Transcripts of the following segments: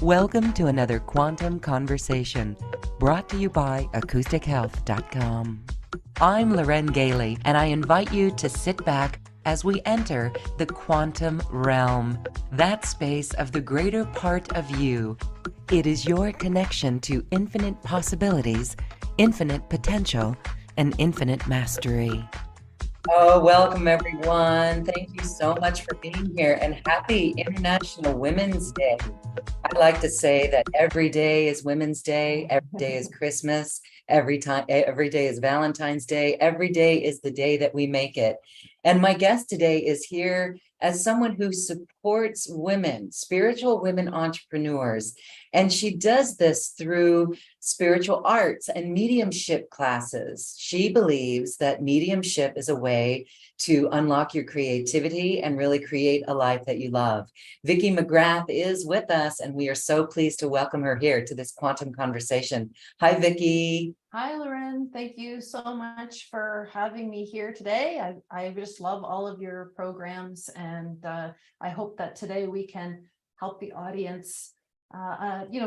Welcome to another Quantum Conversation, brought to you by AcousticHealth.com. I'm Loren Gailey, and I invite you to sit back as we enter the quantum realm, that space of the greater part of you. It is your connection to infinite possibilities, infinite potential, and infinite mastery. Oh, welcome everyone. Thank you so much for being here, and happy International Women's Day. I like to say that every day is Women's Day, every day is Christmas, every day is Valentine's Day, every day is the day that we make it. And my guest today is here as someone who supports women, spiritual women entrepreneurs. And she does this through spiritual arts and mediumship classes. She believes that mediumship is a way to unlock your creativity and really create a life that you love. Vicky McGrath is with us, and we are so pleased to welcome her here to this quantum conversation. Hi, Vicky. Hi, Loren. Thank you so much for having me here today. I just love all of your programs, and I hope that today we can help the audience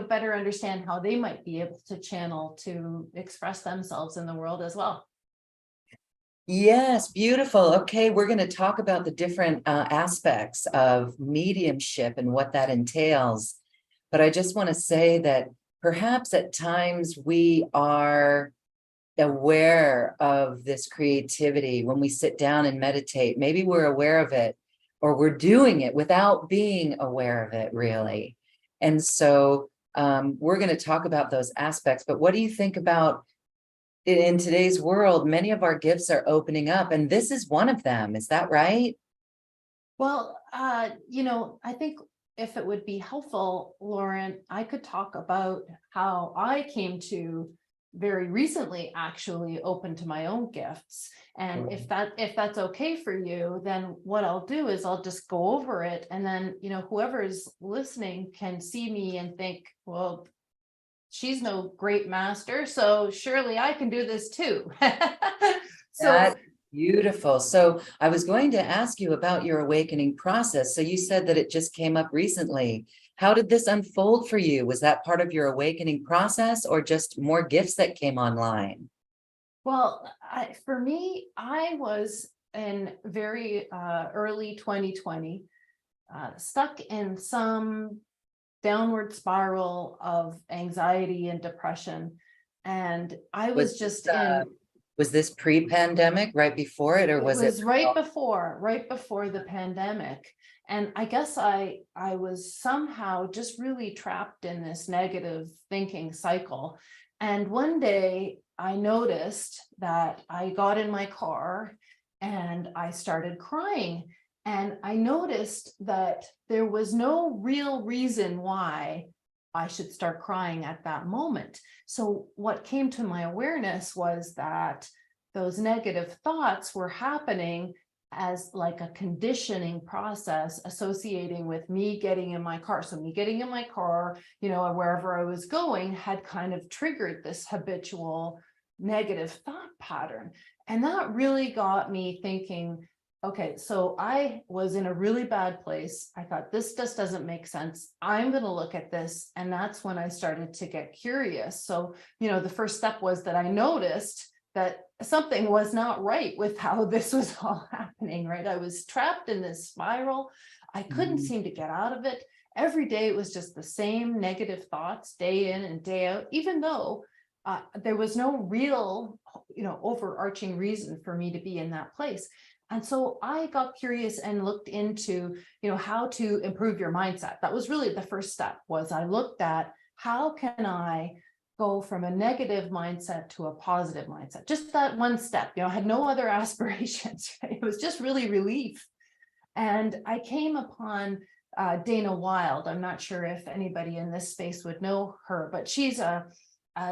better understand how they might be able to channel to express themselves in the world as well. Yes, beautiful. Okay, we're going to talk about the different aspects of mediumship and what that entails. But I just want to say that perhaps at times we are aware of this creativity when we sit down and meditate. Maybe we're aware of it, or we're doing it without being aware of it, really. And so we're going to talk about those aspects. But what do you think about in today's world? Many of our gifts are opening up, and this is one of them. Is that right? Well, I think if it would be helpful, Lauren, I could talk about how I came to very recently actually open to my own gifts. And if that's okay for you, then what I'll do is I'll just go over it. And then, whoever's listening can see me and think, well, she's no great master, so surely I can do this too. That's beautiful. So I was going to ask you about your awakening process. So you said that it just came up recently. How did this unfold for you? Was that part of your awakening process, or just more gifts that came online? Well, for me, I was in very early 2020, stuck in some downward spiral of anxiety and depression. And I was just in. Was this pre-pandemic, right before it, or was it? It was right before the pandemic. And I guess I was somehow just really trapped in this negative thinking cycle. And one day I noticed that I got in my car and I started crying. And I noticed that there was no real reason why I should start crying at that moment. So what came to my awareness was that those negative thoughts were happening as like a conditioning process associating with me getting in my car. So me getting in my car, wherever I was going had kind of triggered this habitual negative thought pattern. And that really got me thinking, okay, so I was in a really bad place. I thought, this just doesn't make sense. I'm going to look at this. And that's when I started to get curious. So, the first step was that I noticed that something was not right with how this was all happening, right? I was trapped in this spiral. I couldn't seem to get out of it. Every day it was just the same negative thoughts day in and day out, even though there was no real, overarching reason for me to be in that place. And so I got curious and looked into, how to improve your mindset. That was really the first step. Was I looked at how can I go from a negative mindset to a positive mindset? Just that one step. I had no other aspirations. Right? It was just really relief. And I came upon Dana Wilde. I'm not sure if anybody in this space would know her, but she's an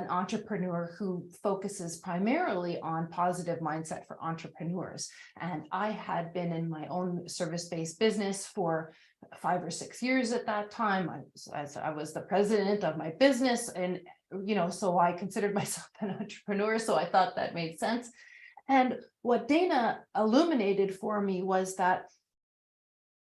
entrepreneur who focuses primarily on positive mindset for entrepreneurs. And I had been in my own service-based business for 5 or 6 years at that time. I was the president of my business, and so I considered myself an entrepreneur. So I thought that made sense. And what Dana illuminated for me was that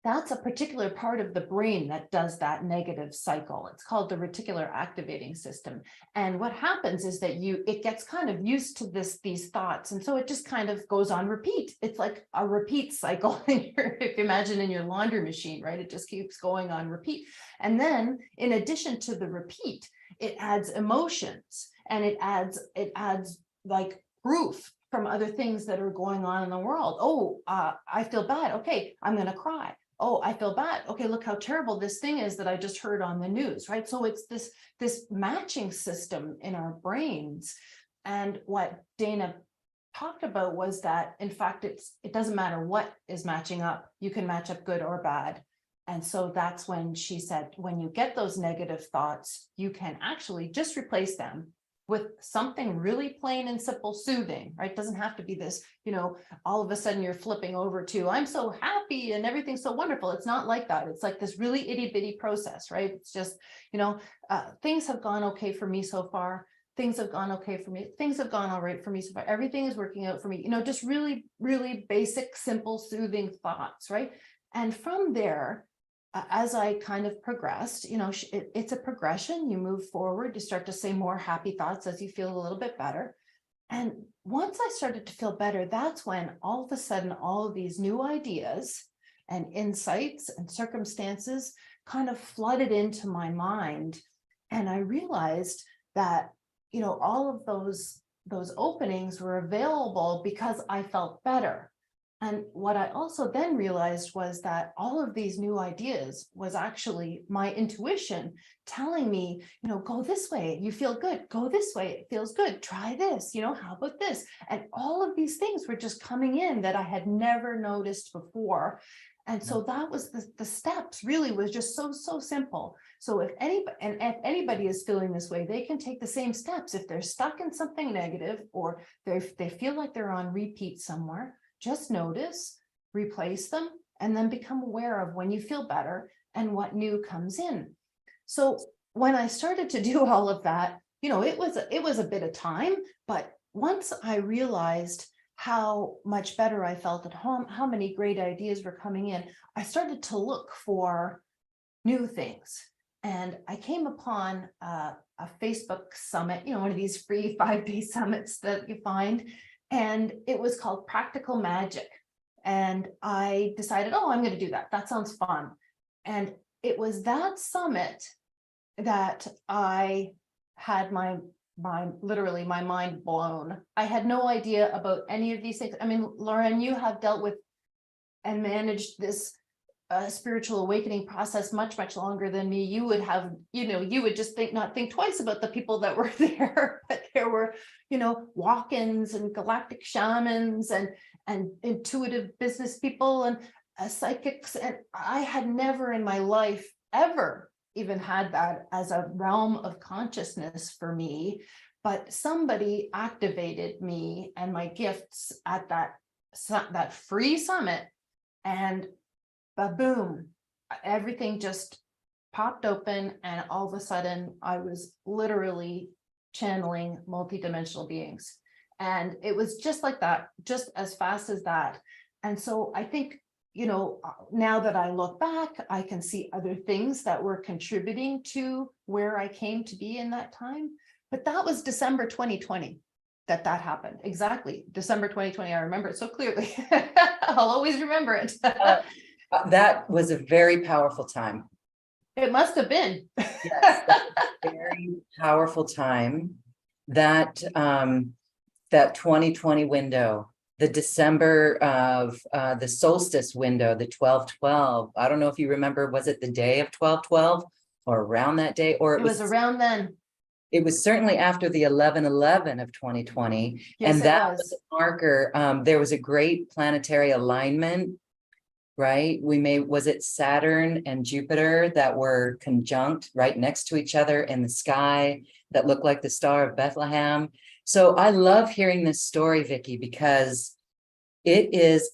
that's a particular part of the brain that does that negative cycle. It's called the reticular activating system. And what happens is that it gets kind of used to these thoughts. And so it just kind of goes on repeat. It's like a repeat cycle. If you imagine in your laundry machine, right? It just keeps going on repeat. And then in addition to the repeat, it adds emotions, and it adds like proof from other things that are going on in the world. Oh, I feel bad. Okay, I'm going to cry. Oh, I feel bad. Okay, look how terrible this thing is that I just heard on the news, right? So it's this matching system in our brains. And what Dana talked about was that, in fact, it doesn't matter what is matching up. You can match up good or bad. And so that's when she said, when you get those negative thoughts, you can actually just replace them with something really plain and simple, soothing, right? It doesn't have to be this, all of a sudden you're flipping over to, I'm so happy and everything's so wonderful. It's not like that. It's like this really itty bitty process, right? It's just, things have gone okay for me so far. Things have gone okay for me. Things have gone all right for me so far. Everything is working out for me. Just really, really basic, simple, soothing thoughts, right? And from there, as I kind of progressed, it's a progression. You move forward, you start to say more happy thoughts as you feel a little bit better. And once I started to feel better, that's when all of a sudden, all of these new ideas and insights and circumstances kind of flooded into my mind. And I realized that, all of those openings were available because I felt better. And what I also then realized was that all of these new ideas was actually my intuition telling me, go this way, you feel good, go this way, it feels good, try this, how about this? And all of these things were just coming in that I had never noticed before. And so that was the steps really was just so simple. So if anybody is feeling this way, they can take the same steps. If they're stuck in something negative, or they feel like they're on repeat somewhere, just notice, replace them, and then become aware of when you feel better and what new comes in. So when I started to do all of that, it was a bit of time, but once I realized how much better I felt at home, how many great ideas were coming in, I started to look for new things. And I came upon a Facebook summit, one of these free 5-day summits that you find. And it was called Practical Magic. And I decided, I'm going to do that. That sounds fun. And it was that summit that I had literally my mind blown. I had no idea about any of these things. I mean, Lauren, you have dealt with and managed this spiritual awakening process much longer than me. You would have, you would just not think twice about the people that were there. But there were, walk-ins and galactic shamans and intuitive business people and psychics. And I had never in my life ever even had that as a realm of consciousness for me. But somebody activated me and my gifts at that free summit, and boom, everything just popped open. And all of a sudden I was literally channeling multidimensional beings. And it was just like that, just as fast as that. And so I think, now that I look back, I can see other things that were contributing to where I came to be in that time. But that was December 2020 that happened. Exactly. December 2020. I remember it so clearly. I'll always remember it. That was a very powerful time. It must have been. Yes, that was a very powerful time. That 2020 window, the December of the solstice window, the 12/12. I don't know if you remember, was it the day of 12/12 or around that day? Or it was around then. It was certainly after the 11/11 of 2020. Yes, and that was a marker. There was a great planetary alignment, right? Was it Saturn and Jupiter that were conjunct right next to each other in the sky that looked like the Star of Bethlehem? So I love hearing this story, Vicki, because it is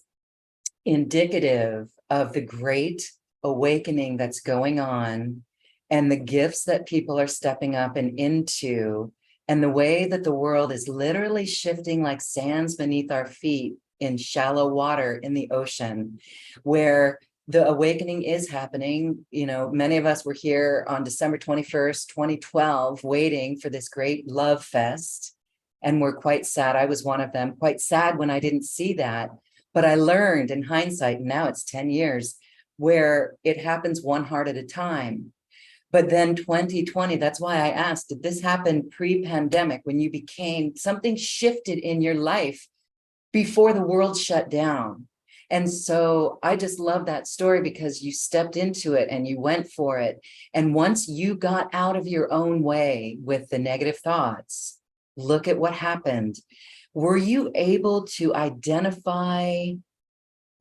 indicative of the great awakening that's going on and the gifts that people are stepping up and into, and the way that the world is literally shifting like sands beneath our feet in shallow water in the ocean, where the awakening is happening. You know, many of us were here on December 21st, 2012, waiting for this great love fest. And we're quite sad. I was one of them, quite sad when I didn't see that. But I learned in hindsight, and now it's 10 years, where it happens one heart at a time. But then 2020, that's why I asked, did this happen pre-pandemic when you became, something shifted in your life before the world shut down? And so I just love that story because you stepped into it and you went for it. And once you got out of your own way with the negative thoughts, look at what happened. Were you able to identify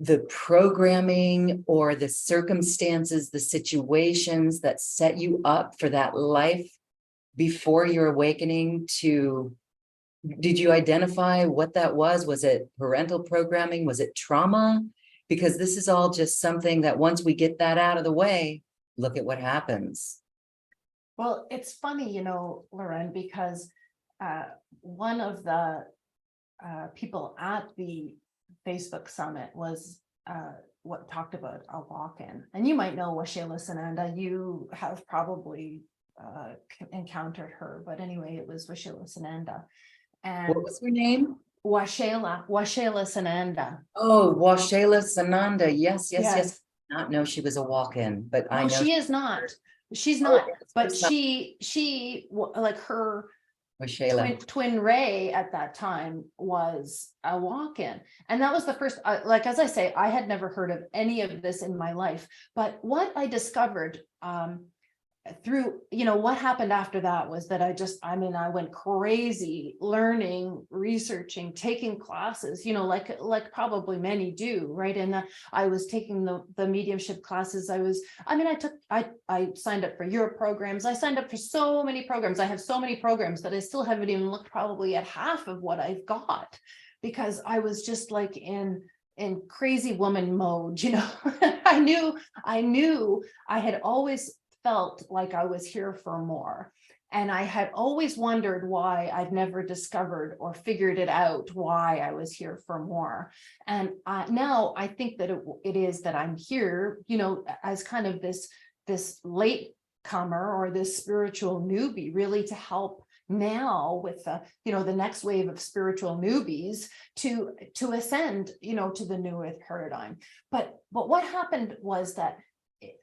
the programming or the circumstances, the situations that set you up for that life before your awakening to, did you identify what that was? Was it parental programming? Was it trauma? Because this is all just something that once we get that out of the way, look at what happens. Well, it's funny, Loren, because one of the people at the Facebook summit was what talked about a walk-in. And you might know Washela Sananda. You have probably encountered her, but anyway, it was Washela Sananda. And what was her name? Washela Sananda. Oh, Washela Sananda. Yes. Not know she was a walk-in, but I know she is not. She's not. But she like her twin Ray at that time was a walk-in. And that was the first, like, as I say, I had never heard of any of this in my life. But what I discovered through, what happened after that was that I went crazy learning, researching, taking classes, like probably many do, right? And I was taking the mediumship classes. I signed up for your programs. I signed up for so many programs. I have so many programs that I still haven't even looked probably at half of what I've got, because I was just like in crazy woman mode, I knew I had always felt like I was here for more. And I had always wondered why I'd never discovered or figured it out why I was here for more. And now I think that it is that I'm here, as kind of this late comer or this spiritual newbie, really to help now with the next wave of spiritual newbies to ascend, to the new earth paradigm. But what happened was that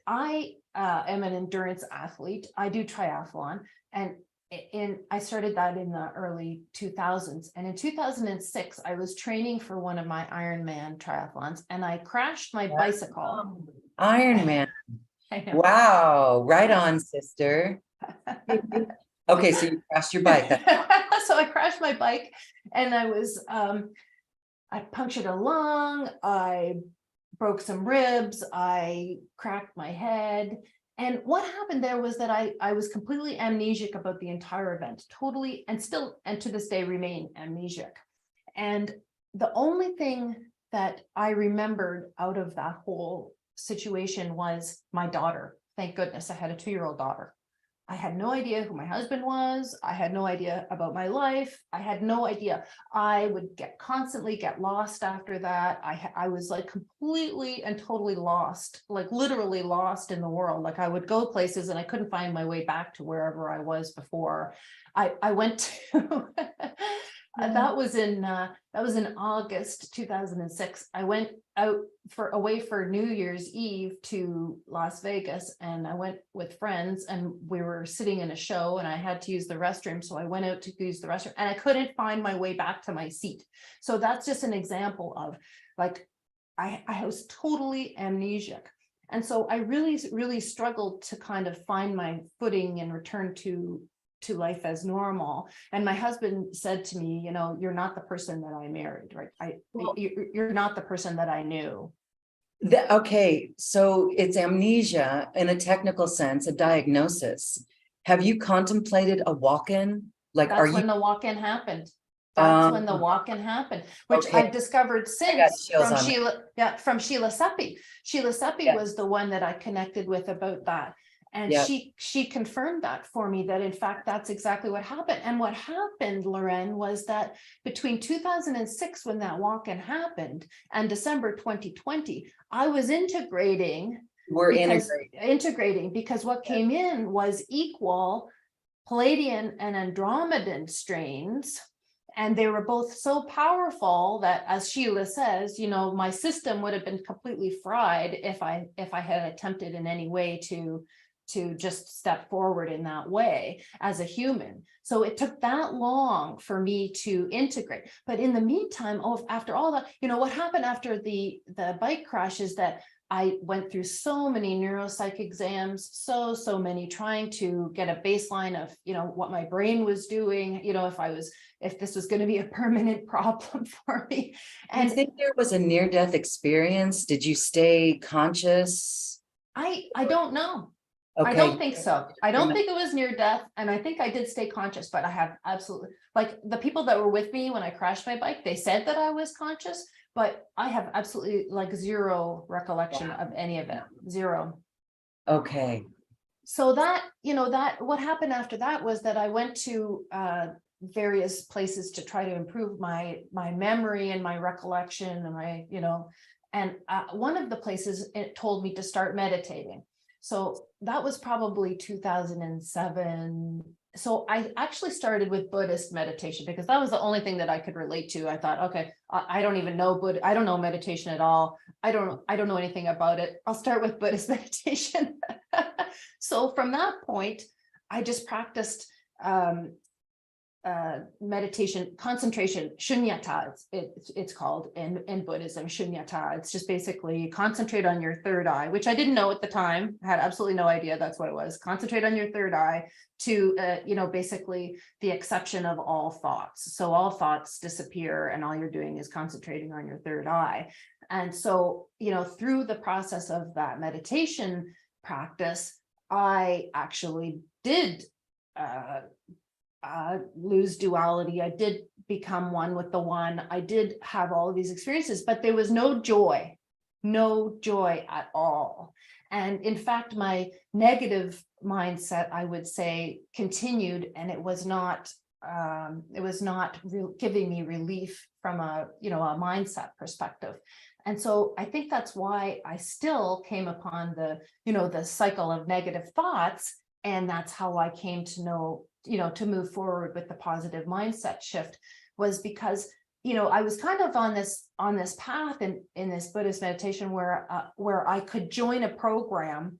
I am an endurance athlete. I do triathlon, and I started that in the early 2000s. And in 2006, I was training for one of my Ironman triathlons, and I crashed my bicycle. Ironman. Wow. Right on, sister. Okay, so you crashed your bike. So I crashed my bike, and I punctured a lung. I broke some ribs, I cracked my head. And what happened there was that I was completely amnesic about the entire event, totally, and to this day remain amnesic. And the only thing that I remembered out of that whole situation was my daughter. Thank goodness I had a 2-year-old daughter. I had no idea who my husband was. I had no idea about my life. I had no idea. I would constantly get lost after that. I was like completely and totally lost, like literally lost in the world. Like I would go places and I couldn't find my way back to wherever I was before. I went to that was in August 2006. I went away for New Year's Eve to Las Vegas, and I went with friends, and we were sitting in a show, and I had to use the restroom, so I went out to use the restroom, and I couldn't find my way back to my seat. So that's just an example of like I was totally amnesic. And so I really struggled to kind of find my footing and return to life as normal. And my husband said to me, you're not the person that I married, right? You're not the person that I knew. Okay, so it's amnesia in a technical sense, a diagnosis. Have you contemplated a walk-in? Like, that's when the walk-in happened. That's when the walk-in happened, which okay. I've discovered since from Sheila Seppi. Sheila Seppi was the one that I connected with about that. And Yep. she confirmed that for me, that in fact, that's exactly what happened. And what happened, Loren, was that between 2006, when that walk-in happened, and December 2020, I was integrating We're because what came in was equal Palladian and Andromedan strains. And they were both so powerful that, as Sheila says, my system would have been completely fried if I had attempted in any way to just step forward in that way as a human. So it took that long for me to integrate. But in the meantime, after all that, what happened after the bike crash is that I went through so many neuropsych exams, so many, trying to get a baseline of, what my brain was doing, if this was going to be a permanent problem for me. And I think there was a near-death experience. Did you stay conscious? I don't know. Okay. I don't think so. I don't think it was near death. And I think I did stay conscious, but I have absolutely, like, the people that were with me when I crashed my bike, they said that I was conscious, but I have absolutely like zero recollection of any of it. Zero. Okay. So that, what happened after that was that I went to various places to try to improve my memory and my recollection and one of the places, it told me to start meditating. So that was probably 2007. So I actually started with Buddhist meditation because that was the only thing that I could relate to. I thought, okay, I don't even know Buddha. I don't know meditation at all. I don't know anything about it. I'll start with Buddhist meditation. So from that point, I just practiced meditation, concentration, shunyata, it's called in Buddhism, shunyata. It's just basically concentrate on your third eye, which I didn't know at the time, had absolutely no idea that's what it was. Concentrate on your third eye to, basically the exception of all thoughts. So all thoughts disappear and all you're doing is concentrating on your third eye. And so, through the process of that meditation practice, I actually did lose duality. I did become one with the one. I did have all of these experiences, but there was no joy at all. And in fact, my negative mindset, I would say, continued, and it was not giving me relief from a mindset perspective. And so I think that's why I still came upon the cycle of negative thoughts. And that's how I came to know, to move forward with the positive mindset shift, was because, I was kind of on this path in this Buddhist meditation where I could join a program.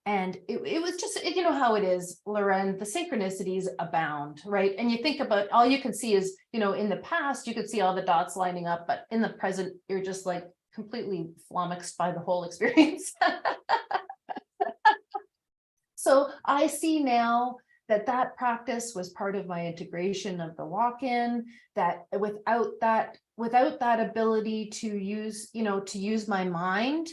And it was just, how it is, Loren, the synchronicities abound, right? And you think about, all you can see is, in the past, you could see all the dots lining up, but in the present, you're just like completely flummoxed by the whole experience. So I see now that practice was part of my integration of the walk-in, that without that ability to use my mind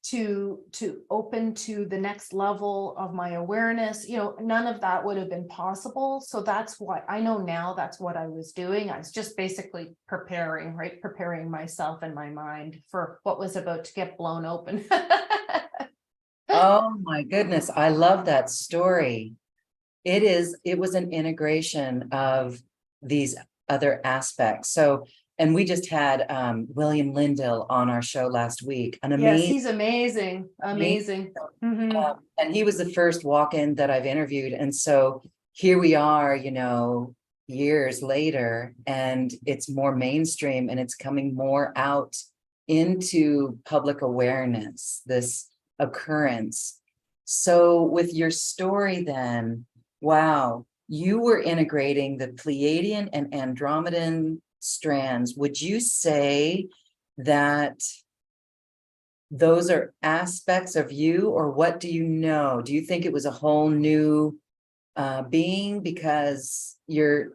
to open to the next level of my awareness, none of that would have been possible. So that's why I know now that's what I was doing. I was just basically preparing myself and my mind for what was about to get blown open. Oh my goodness. I love that story. It was an integration of these other aspects. So, and we just had William Lindill on our show last week. Yes, he's amazing. Mm-hmm. And he was the first walk-in that I've interviewed. And so here we are, years later, and it's more mainstream and it's coming more out into public awareness, this occurrence. So with your story then, wow, you were integrating the Pleiadian and Andromedan strands. Would you say that those are aspects of you, or what do you know? Do you think it was a whole new being? Because the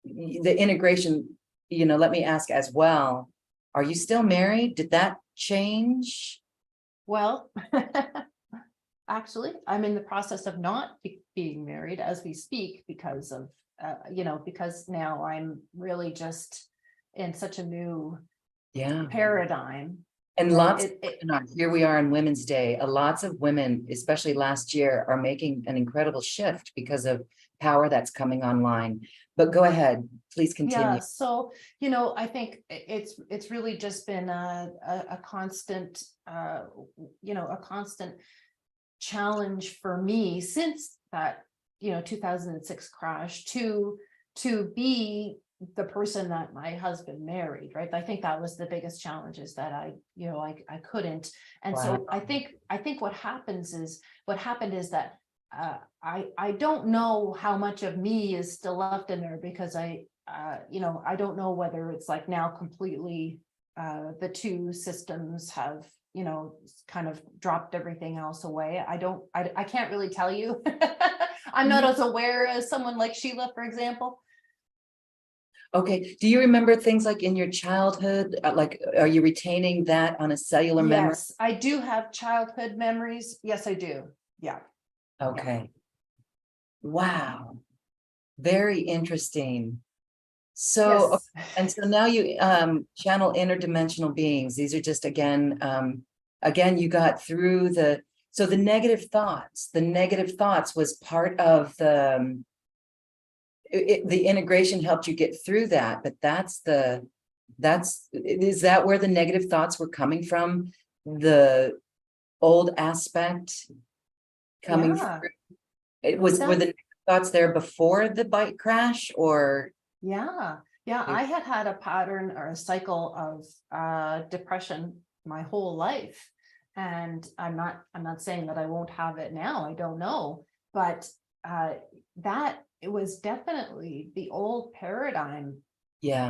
integration, let me ask as well, are you still married? Did that change? Well, actually, I'm in the process of not being married as we speak because of, because now I'm really just in such a new paradigm. And right? lots, here we are on Women's Day, lots of women, especially last year, are making an incredible shift because of power that's coming online. But go ahead, please continue. Yeah, so, I think it's really just been a constant, a constant challenge for me since that, 2006 crash to be the person that my husband married, right? I think that was the biggest challenge, is that I couldn't. And so Wow. I think what happened is that I don't know how much of me is still left in there, because I don't know whether it's like now completely the two systems have, kind of dropped everything else away. I can't really tell you. I'm not as aware as someone like Sheila, for example. Okay, do you remember things like in your childhood? Like, are you retaining that on a cellular memory? Yes, I do have childhood memories. Yes, I do. Yeah. Okay. Wow. Very interesting. So, Yes. and so now you channel interdimensional beings. These are just again, you got through so the negative thoughts was part of the integration helped you get through that, but is that where the negative thoughts were coming from? The old aspect coming Yeah. through? Were the thoughts there before the bike crash, or? Yeah. I had a pattern or a cycle of depression my whole life. And I'm not saying that I won't have it now. I don't know. But that it was definitely the old paradigm, Yeah.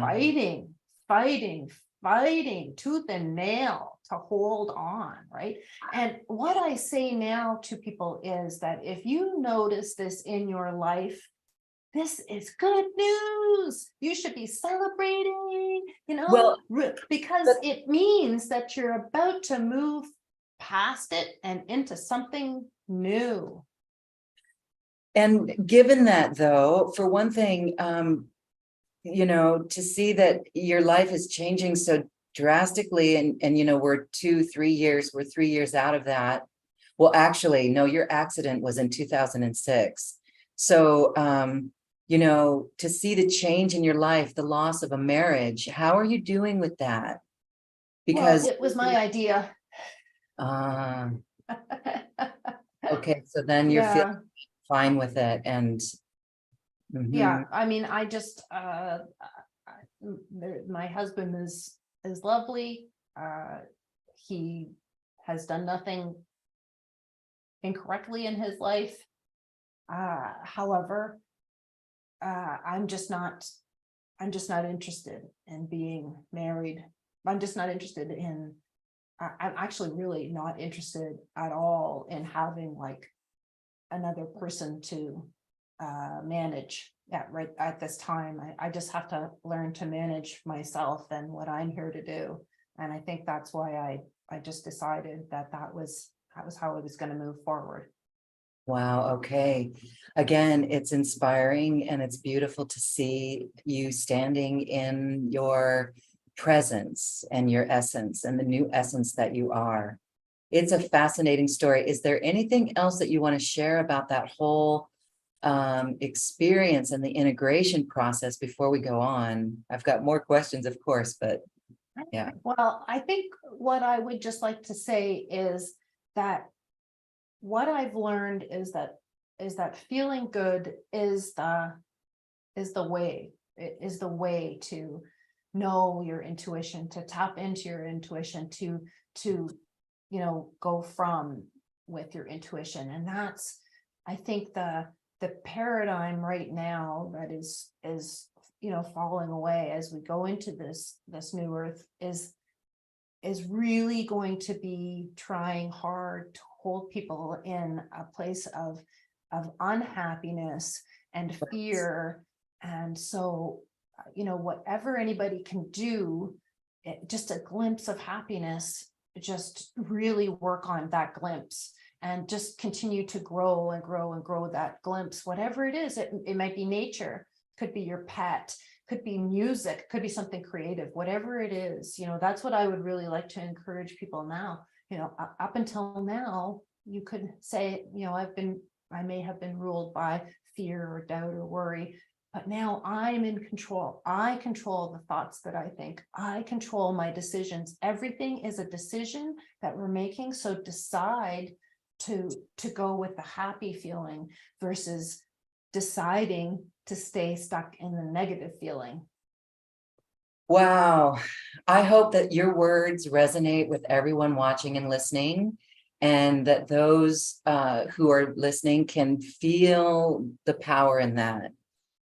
fighting tooth and nail to hold on, right? And what I say now to people is that if you notice this in your life, this is good news. You should be celebrating, Well, because it means that you're about to move past it and into something new. and given that, though, for one thing, to see that your life is changing so drastically, and we're 3 years, we're 3 years out of that. Well, actually, no, your accident was in 2006. So, to see the change in your life, the loss of a marriage, how are you doing with that? Because it was my idea. okay, so then you're feeling fine with it, and yeah, I mean, I just my husband is lovely. He has done nothing incorrectly in his life. However, I'm just not interested in being married. I'm just not interested in I'm actually really not interested at all in having like another person to manage right at this time. I just have to learn to manage myself and what I'm here to do. And I think that's why I just decided that was how I was going to move forward. wow, okay. Again, it's inspiring, and it's beautiful to see you standing in your presence and your essence and the new essence that you are. It's a fascinating story. Is there anything else that you want to share about that whole experience and the integration process before we go on? I've got more questions, of course, but yeah. Well, I think what I would just like to say is that what I've learned is that feeling good is the way to know your intuition, to tap into your intuition, to go from with your intuition. And that's, I think, the paradigm right now that is falling away as we go into this new earth is really going to be trying hard to hold people in a place of unhappiness and fear. And so, whatever anybody can do, just a glimpse of happiness, just really work on that glimpse and just continue to grow and grow and grow that glimpse, whatever it is. It might be nature, could be your pet, could be music, could be something creative, whatever it is, that's what I would really like to encourage people now. Up until now, you could say, I may have been ruled by fear or doubt or worry, but now I'm in control. I control the thoughts that I think. I control my decisions. Everything is a decision that we're making. So decide to go with the happy feeling versus deciding to stay stuck in the negative feeling. Wow. I hope that your words resonate with everyone watching and listening, and that those who are listening can feel the power in that,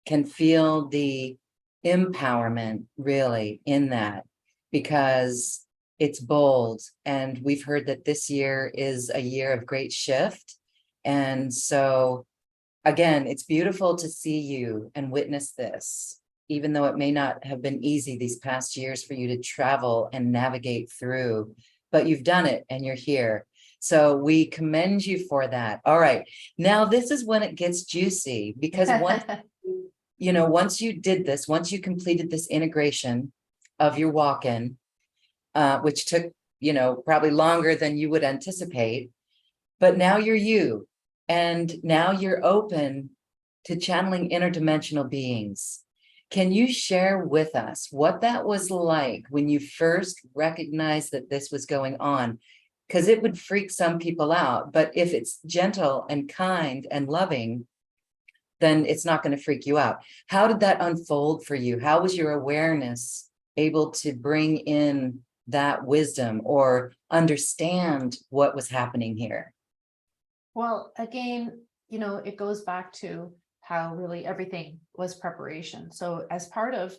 can feel the empowerment really in that, because it's bold. And we've heard that this year is a year of great shift. And so again, it's beautiful to see you and witness this, even though it may not have been easy these past years for you to travel and navigate through, but you've done it and you're here. So we commend you for that. All right. Now this is when it gets juicy, because once you did this, once you completed this integration of your walk-in, which took, probably longer than you would anticipate, but now you're you. And now you're open to channeling interdimensional beings. Can you share with us what that was like when you first recognized that this was going on? Because it would freak some people out, but if it's gentle and kind and loving, then it's not going to freak you out. How did that unfold for you? How was your awareness able to bring in that wisdom or understand what was happening here? Well, again, it goes back to how really everything was preparation. So as part of,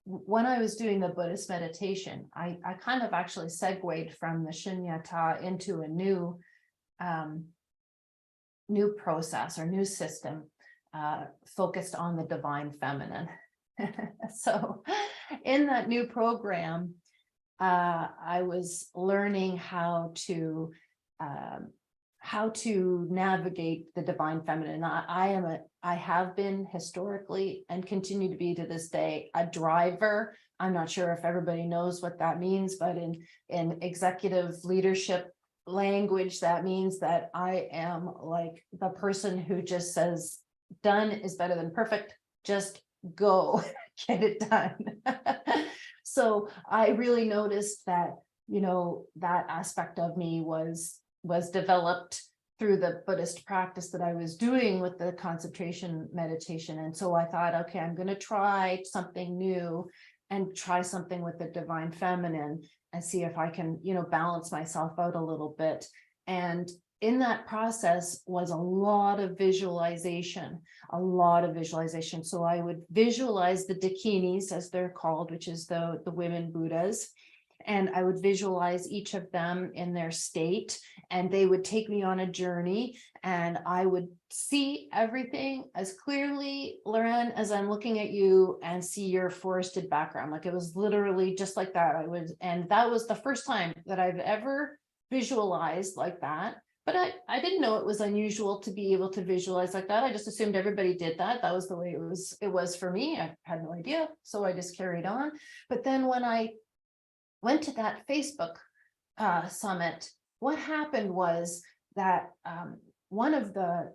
when I was doing the Buddhist meditation, I kind of actually segued from the shunyata into a new process or new system focused on the divine feminine. So in that new program, I was learning how to navigate the divine feminine. I have been historically and continue to be to this day a driver. I'm not sure if everybody knows what that means, but in executive leadership language, that means that I am like the person who just says, done is better than perfect. Just go, get it done. So I really noticed that, that aspect of me was developed through the Buddhist practice that I was doing with the concentration meditation. And so I thought, okay, I'm going to try something new and try something with the divine feminine and see if I can, balance myself out a little bit. And in that process was a lot of visualization. So I would visualize the dakinis, as they're called, which is the women Buddhas. And I would visualize each of them in their state, and they would take me on a journey, and I would see everything as clearly, Loren, as I'm looking at you and see your forested background. Like it was literally just like that. And that was the first time that I've ever visualized like that. But I didn't know it was unusual to be able to visualize like that. I just assumed everybody did that. That was the way it was for me. I had no idea. So I just carried on. But then when I went to that Facebook summit, what happened was that one of the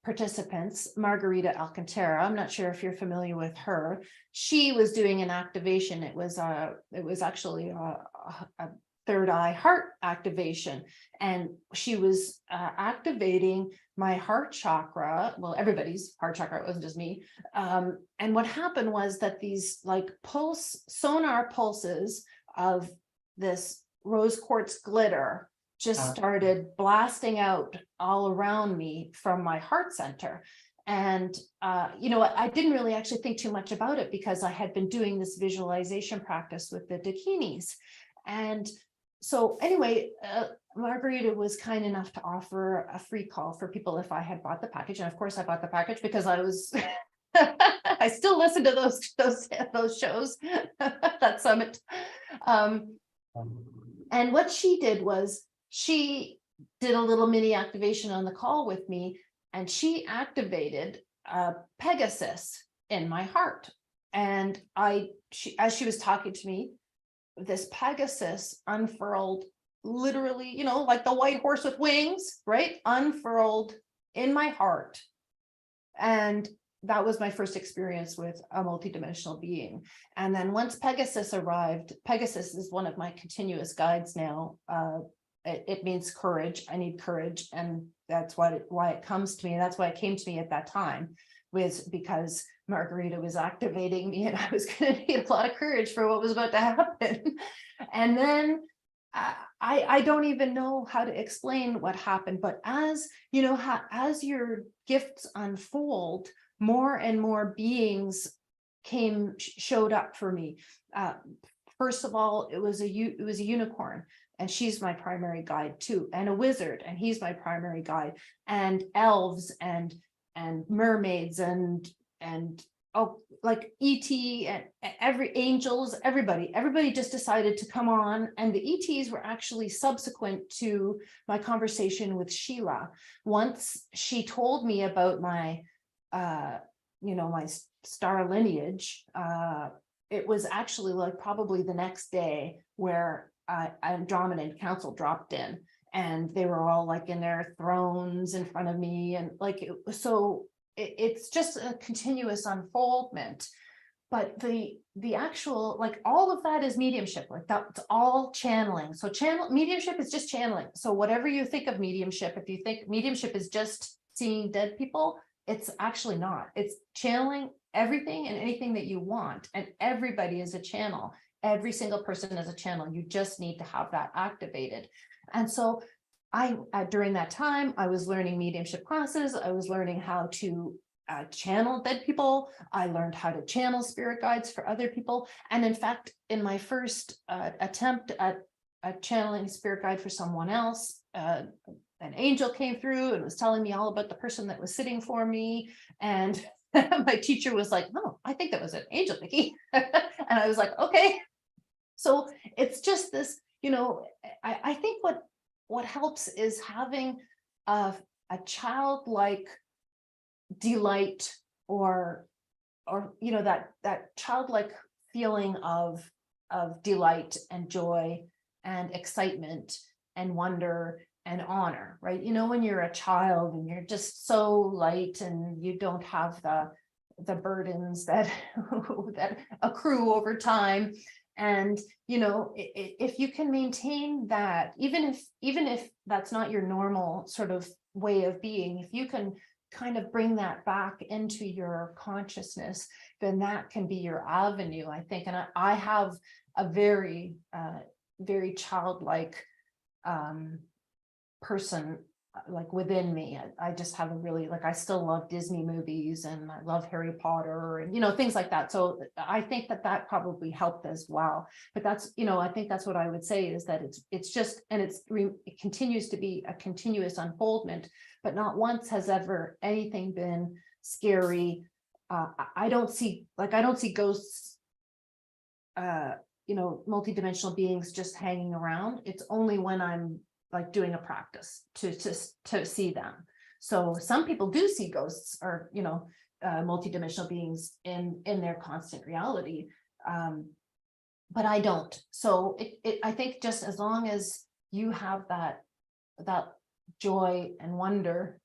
participants, Margarita Alcantara, I'm not sure if you're familiar with her, she was doing an activation. It was actually a third eye heart activation, and she was activating my heart chakra. Well, everybody's heart chakra, it wasn't just me. And what happened was that these like sonar pulses of this rose quartz glitter just started blasting out all around me from my heart center. And I didn't really actually think too much about it because I had been doing this visualization practice with the dakinis. And so anyway, Margarita was kind enough to offer a free call for people if I had bought the package. And of course I bought the package because I was I still listen to those shows, that summit. And what she did was she did a little mini activation on the call with me, and she activated Pegasus in my heart. And as she was talking to me, this Pegasus unfurled, literally, like the white horse with wings, right? Unfurled in my heart. And that was my first experience with a multidimensional being. And then once Pegasus arrived, Pegasus is one of my continuous guides now. It means courage. I need courage. And that's why it comes to me. That's why it came to me at that time, was because Margarita was activating me and I was going to need a lot of courage for what was about to happen. And then I don't even know how to explain what happened, but as your gifts unfold, more and more beings showed up for me. First of all, it was a unicorn, and she's my primary guide too, and a wizard, and he's my primary guide, and elves and mermaids and like ET and everybody just decided to come on. And the ETs were actually subsequent to my conversation with Sheila. Once she told me about my my star lineage, it was actually like probably the next day where Andromedan Council dropped in, and they were all like in their thrones in front of me, and like it's just a continuous unfoldment. But the actual, like, all of that is mediumship, like that's all channeling. So mediumship is just channeling. So whatever you think of mediumship, if you think mediumship is just seeing dead people, it's actually not. It's channeling everything and anything that you want, and everybody is a channel. Every single person is a channel. You just need to have that activated. And so during that time, I was learning mediumship classes. I was learning how to channel dead people. I learned how to channel spirit guides for other people. And in fact, in my first attempt at channeling a spirit guide for someone else, an angel came through and was telling me all about the person that was sitting for me. And my teacher was like, "No, I think that was an angel, Vicki." And I was like, "Okay." So it's just this, I think what helps is having a childlike delight, or that childlike feeling of delight and joy and excitement and wonder and honor, right? When you're a child and you're just so light and you don't have the burdens that that accrue over time. And if you can maintain that, even if that's not your normal sort of way of being, if you can kind of bring that back into your consciousness, then that can be your avenue, I think. And I have a very very childlike person like within me. I just have a really, like, I still love Disney movies and I love Harry Potter and things like that. So I think that probably helped as well. But that's, I think that's what I would say, is that it's just, and it continues to be a continuous unfoldment, but not once has ever anything been scary. I don't see ghosts, multidimensional beings just hanging around. It's only when I'm like doing a practice to see them. So some people do see ghosts or multidimensional beings in their constant reality, but I don't. So I think just as long as you have that joy and wonder,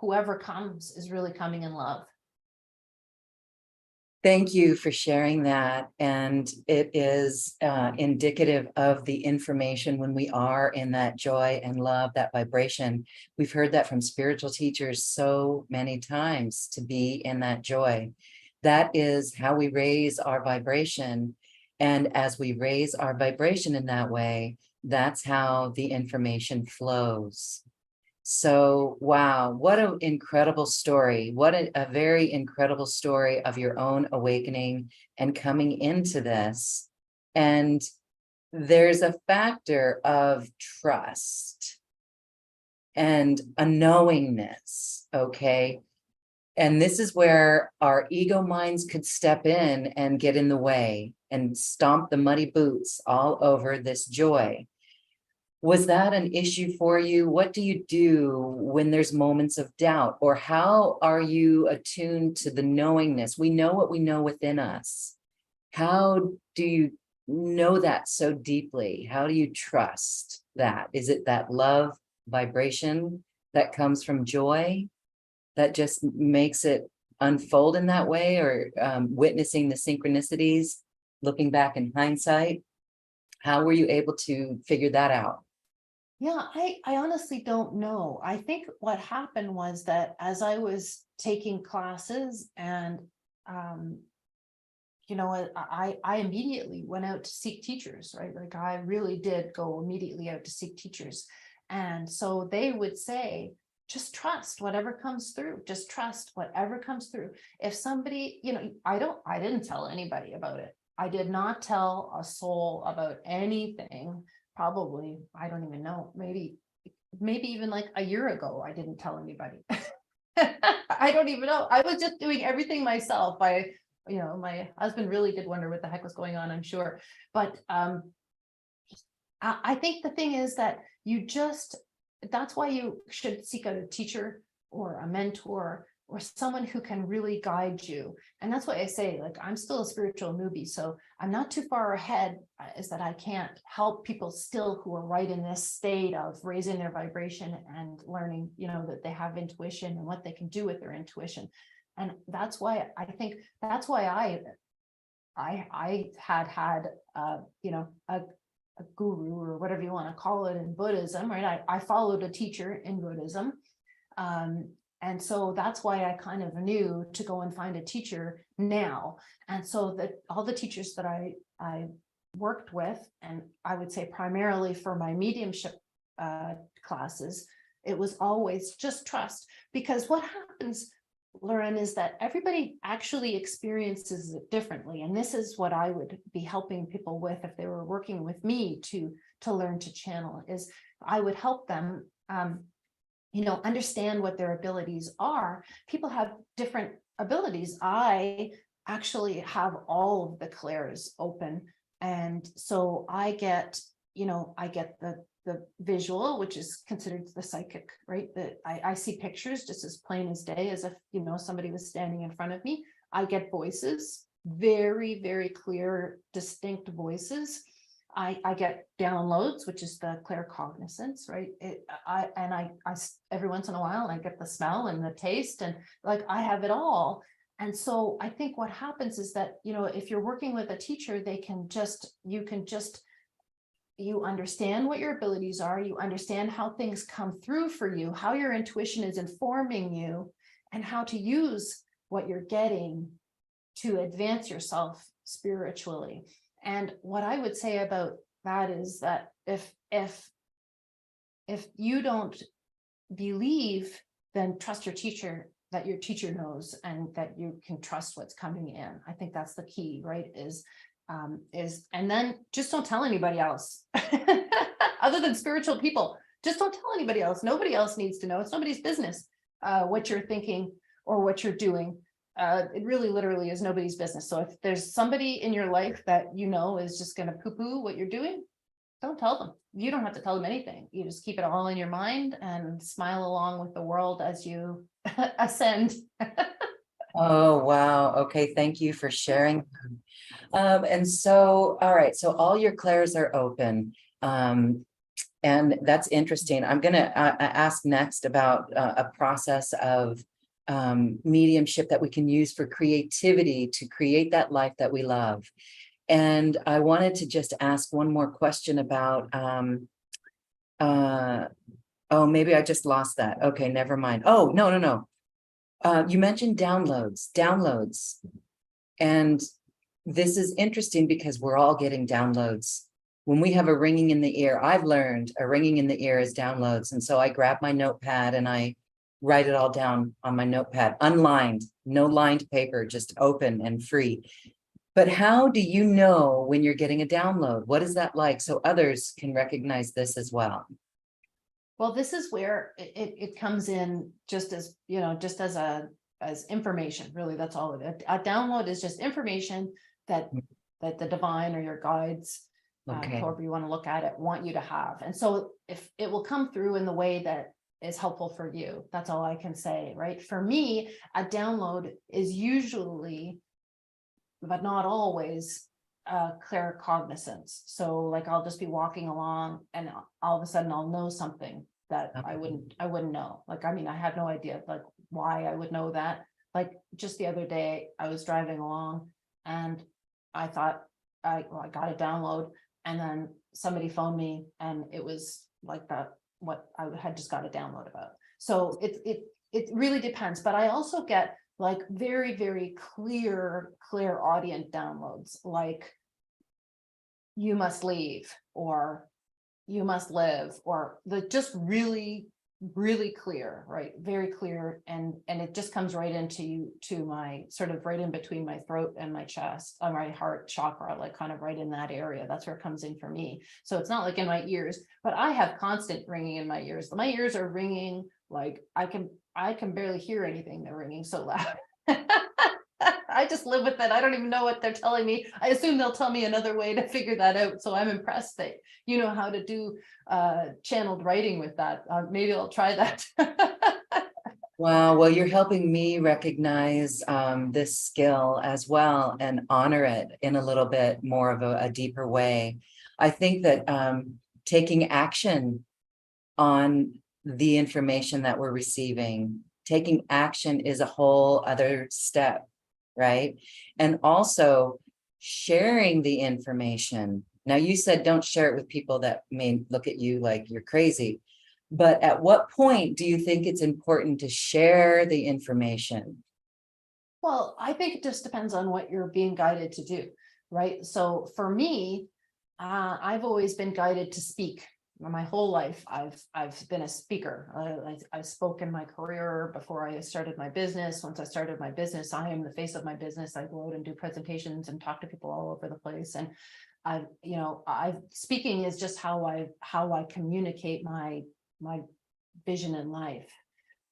whoever comes is really coming in love. Thank you for sharing that. And it is indicative of the information when we are in that joy and love, that vibration. We've heard that from spiritual teachers so many times, to be in that joy. That is how we raise our vibration. And as we raise our vibration in that way, that's how the information flows. So, wow, what an incredible story. What a very incredible story of your own awakening and coming into this. And there's a factor of trust and a knowingness, okay? And this is where our ego minds could step in and get in the way and stomp the muddy boots all over this joy. Was that an issue for you? What do you do when there's moments of doubt? Or how are you attuned to the knowingness? We know what we know within us. How do you know that so deeply? How do you trust that? Is it that love vibration that comes from joy that just makes it unfold in that way, or witnessing the synchronicities, looking back in hindsight? How were you able to figure that out? Yeah, I honestly don't know. I think what happened was that as I was taking classes and, I immediately went out to seek teachers, right? Like I really did go immediately out to seek teachers. And so they would say, just trust whatever comes through, just trust whatever comes through. If somebody, I didn't tell anybody about it. I did not tell a soul about anything. Probably, I don't even know, maybe even like a year ago, I didn't tell anybody. I don't even know. I was just doing everything myself. My husband really did wonder what the heck was going on, I'm sure. But I think the thing is that that's why you should seek out a teacher or a mentor or someone who can really guide you. And that's why I say, like, I'm still a spiritual newbie, so I'm not too far ahead, is that I can't help people still who are right in this state of raising their vibration and learning, that they have intuition and what they can do with their intuition. And that's why I think that's why I had a guru, or whatever you want to call it, in Buddhism, right? I followed a teacher in Buddhism. And so that's why I kind of knew to go and find a teacher now. And so that all the teachers that I worked with, and I would say primarily for my mediumship classes, it was always just trust. Because what happens, Lauren, is that everybody actually experiences it differently. And this is what I would be helping people with if they were working with me to learn to channel, is I would help them understand what their abilities are. People have different abilities. I actually have all of the clairs open. And so I get the visual, which is considered the psychic, right? That I see pictures just as plain as day, as if, somebody was standing in front of me. I get voices, very, very clear, distinct voices. I get downloads, which is the claircognizance, right? I every once in a while, I get the smell and the taste, and like I have it all. And so I think what happens is that, if you're working with a teacher, you understand what your abilities are, you understand how things come through for you, how your intuition is informing you, and how to use what you're getting to advance yourself spiritually. And what I would say about that is that if you don't believe, then trust your teacher, that your teacher knows, and that you can trust what's coming in. I think that's the key, right? And then just don't tell anybody else other than spiritual people. Just don't tell anybody else. Nobody else needs to know. It's nobody's business what you're thinking or what you're doing. It really literally is nobody's business. So if there's somebody in your life that is just going to poo-poo what you're doing, don't tell them. You don't have to tell them anything. You just keep it all in your mind and smile along with the world as you ascend. Oh, wow. Okay. Thank you for sharing. And so, all right. So all your clairs are open. And that's interesting. I'm going to ask next about a process of mediumship that we can use for creativity to create that life that we love. And I wanted to just ask one more question about, oh, maybe I just lost that. Okay, never mind. Oh, no. You mentioned downloads. And this is interesting because we're all getting downloads. When we have a ringing in the ear, I've learned a ringing in the ear is downloads. And so I grab my notepad and I write it all down on my notepad, unlined, no lined paper, just open and free. But how do you know when you're getting a download? What is that like? So others can recognize this as well. Well, this is where it comes in just as, as information, really, that's all of it. A download is just information that the divine or your guides Okay. however you want to look at it, want you to have. And so if it will come through in the way that is helpful for you, that's all I can say, right? For me, a download is usually, but not always, clear cognizance. So like I'll just be walking along and all of a sudden I'll know something that I wouldn't know. Like, I mean, I had no idea like why I would know that. Like just the other day I was driving along and I thought I got a download, and then somebody phoned me and it was like that, what I had just got a download about. So it really depends, but I also get like very, very clairaudient downloads, like you must leave, or you must live, or the just really, really clear, right? Very clear. And it just comes right into you, to my sort of right in between my throat and my chest, or my heart chakra, like kind of right in that area. That's where it comes in for me. So it's not like in my ears, but I have constant ringing in my ears. My ears are ringing like I can barely hear anything. They're ringing so loud. I just live with it. I don't even know what they're telling me. I assume they'll tell me another way to figure that out. So I'm impressed that you know how to do channeled writing with that. Maybe I'll try that. Wow. Well, you're helping me recognize this skill as well and honor it in a little bit more of a deeper way. I think that taking action on the information that we're receiving, taking action is a whole other step, right? And also sharing the information. Now, you said don't share it with people that may look at you like you're crazy, but at what point do you think it's important to share the information? Well, I think it just depends on what you're being guided to do, right? So for me, I've always been guided to speak. My whole life, I've been a speaker. I spoke in my career before I started my business. Once I started my business, I am the face of my business. I go out and do presentations and talk to people all over the place. And speaking is just how I communicate my vision in life.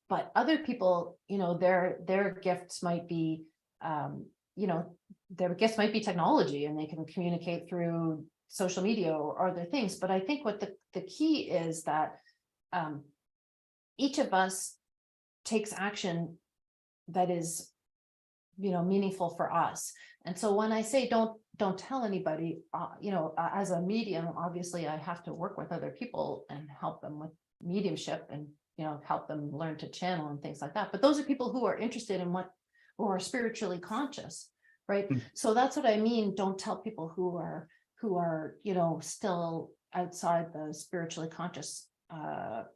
But other people, their gifts might be, their gifts might be technology, and they can communicate through social media or other things. But I think what the key is that each of us takes action that is, meaningful for us. And so when I say don't tell anybody, as a medium, obviously I have to work with other people and help them with mediumship and help them learn to channel and things like that. But those are people who are interested in who are spiritually conscious, right? So that's what I mean. Don't tell people who are still outside the spiritually conscious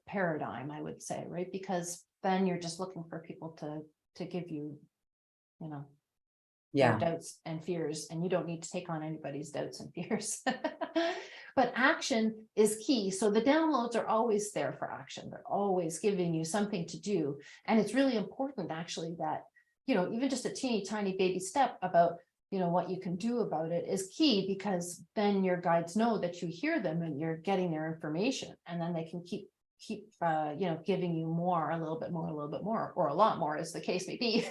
paradigm, I would say, right? Because then you're just looking for people to give you, your doubts and fears, and you don't need to take on anybody's doubts and fears. But action is key. So the downloads are always there for action. They're always giving you something to do. And it's really important, actually, that, even just a teeny tiny baby step about, what you can do about it is key, because then your guides know that you hear them and you're getting their information, and then they can keep giving you more, a little bit more, or a lot more, as the case may be.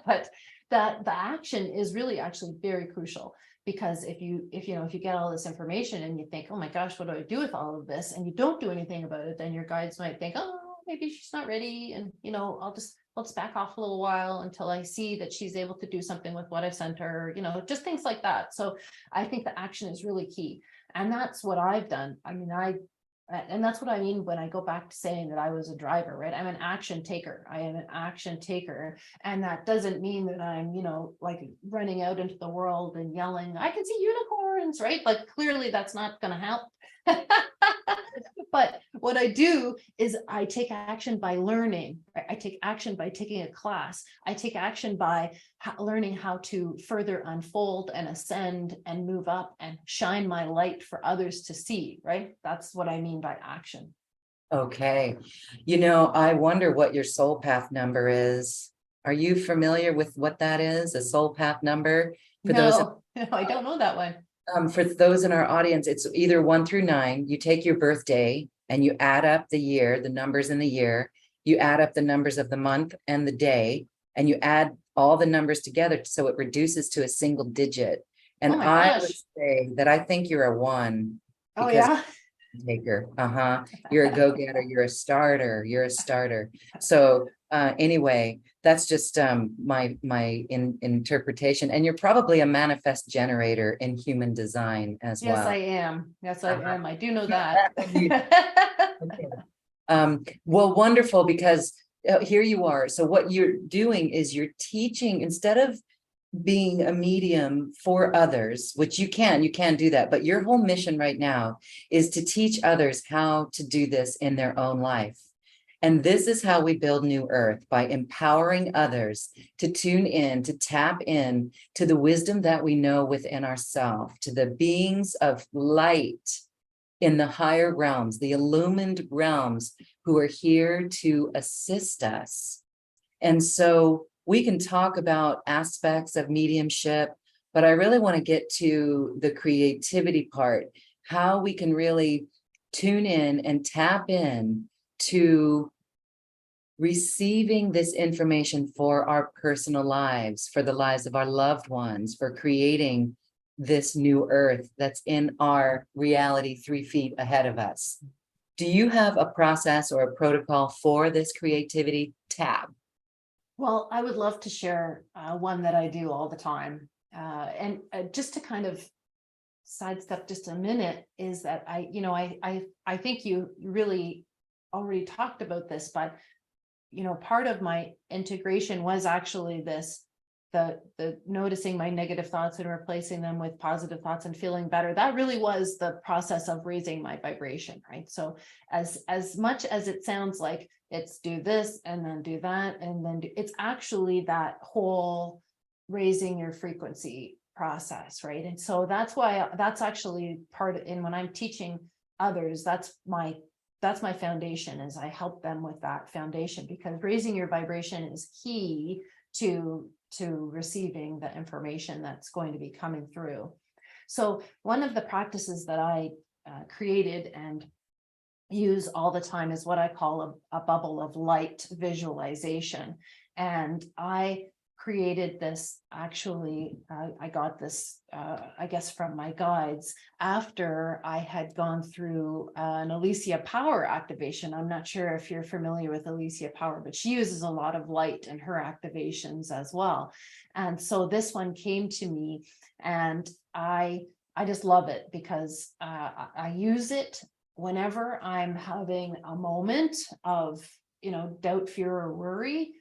But that the action is really actually very crucial, because if you get all this information and you think, oh my gosh, what do I do with all of this, and you don't do anything about it, then your guides might think, oh, maybe she's not ready, and I'll just back off a little while until I see that she's able to do something with what I've sent her, just things like that. So I think the action is really key, and that's what I've done. I mean, and that's what I mean when I go back to saying that I was a driver, right? I'm an action taker. I am an action taker. And that doesn't mean that I'm, like running out into the world and yelling, I can see unicorns, right? Like clearly that's not going to help. But what I do is I take action by learning. I take action by taking a class. I take action by learning how to further unfold and ascend and move up and shine my light for others to see, right? That's what I mean by action. Okay. I wonder what your soul path number is. Are you familiar with what that is? A soul path number? No, I don't know that one. For those in our audience, it's either 1 through 9. You take your birthday and you add up the year, the numbers in the year, you add up the numbers of the month and the day, and you add all the numbers together so it reduces to a single digit. And Oh my I would gosh. say that I think you're a one Oh, because yeah. taker. You're a go-getter, you're a starter, you're a starter. So anyway, that's just my interpretation. And you're probably a manifest generator in human design as Yes, I well. am. Yes, I Uh-huh. am. I do know that. Okay. Well, wonderful, because here you are. So what you're doing is you're teaching instead of being a medium for others, which you can do that. But your whole mission right now is to teach others how to do this in their own life. And this is how we build New Earth, by empowering others to tune in, to tap in to the wisdom that we know within ourselves, to the beings of light in the higher realms, the illumined realms who are here to assist us. And so we can talk about aspects of mediumship, but I really want to get to the creativity part, how we can really tune in and tap in to receiving this information for our personal lives, for the lives of our loved ones, for creating this new earth that's in our reality 3 feet ahead of us. Do you have a process or a protocol for this creativity tab? Well, I would love to share one that I do all the time. And just to kind of sidestep just a minute is that I think you really already talked about this, but part of my integration was actually this, the noticing my negative thoughts and replacing them with positive thoughts and feeling better. That really was the process of raising my vibration, right? So as much as it sounds like it's do this and then do that and then it's actually that whole raising your frequency process, right? And so that's why that's actually part of, and when I'm teaching others, that's my foundation, is I help them with that foundation, because raising your vibration is key to receiving the information that's going to be coming through. So one of the practices that I created and use all the time is what I call a bubble of light visualization. And I created this, actually, I got this, I guess, from my guides after I had gone through an Alicia Power activation. I'm not sure if you're familiar with Alicia Power, but she uses a lot of light in her activations as well. And so this one came to me, and I just love it because I use it whenever I'm having a moment of, doubt, fear, or worry.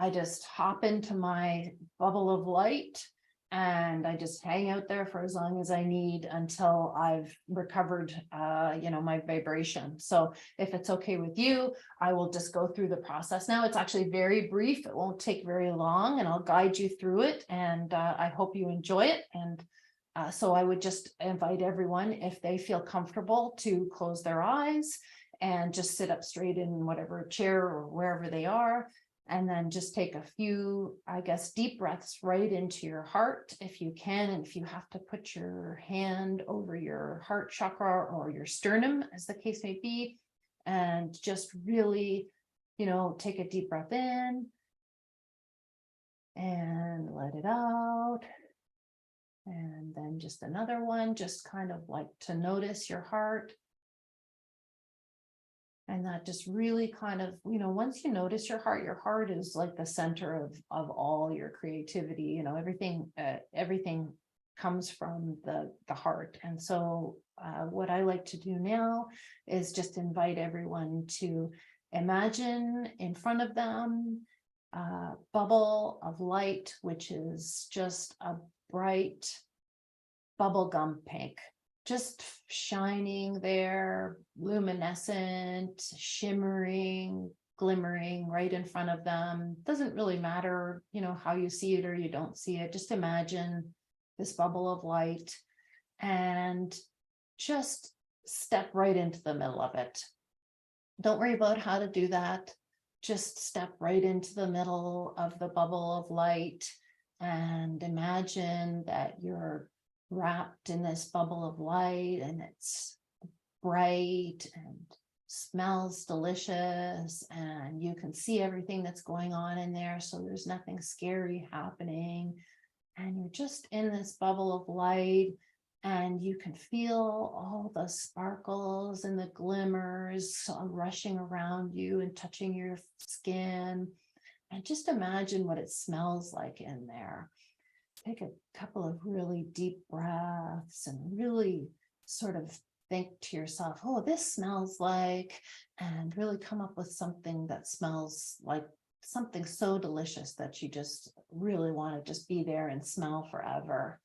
I just hop into my bubble of light and I just hang out there for as long as I need until I've recovered, my vibration. So if it's okay with you, I will just go through the process now. It's actually very brief. It won't take very long, and I'll guide you through it. And I hope you enjoy it. And so I would just invite everyone, if they feel comfortable, to close their eyes and just sit up straight in whatever chair or wherever they are. And then just take a few, I guess, deep breaths right into your heart if you can. And if you have to put your hand over your heart chakra or your sternum, as the case may be, and just really, take a deep breath in and let it out. And then just another one, just kind of like to notice your heart. And that just really kind of, once you notice your heart is like the center of all your creativity. Everything comes from the heart. And so what I like to do now is just invite everyone to imagine in front of them a bubble of light, which is just a bright bubblegum pink, just shining there, luminescent, shimmering, glimmering right in front of them. Doesn't really matter, how you see it or you don't see it. Just imagine this bubble of light and just step right into the middle of it. Don't worry about how to do that. Just step right into the middle of the bubble of light and imagine that you're wrapped in this bubble of light, and it's bright and smells delicious, and you can see everything that's going on in there. So there's nothing scary happening. and you're just in this bubble of light, and you can feel all the sparkles and the glimmers rushing around you and touching your skin. And just imagine what it smells like in there. Take a couple of really deep breaths and really sort of think to yourself, oh, this smells like, and really come up with something that smells like something so delicious that you just really want to just be there and smell forever.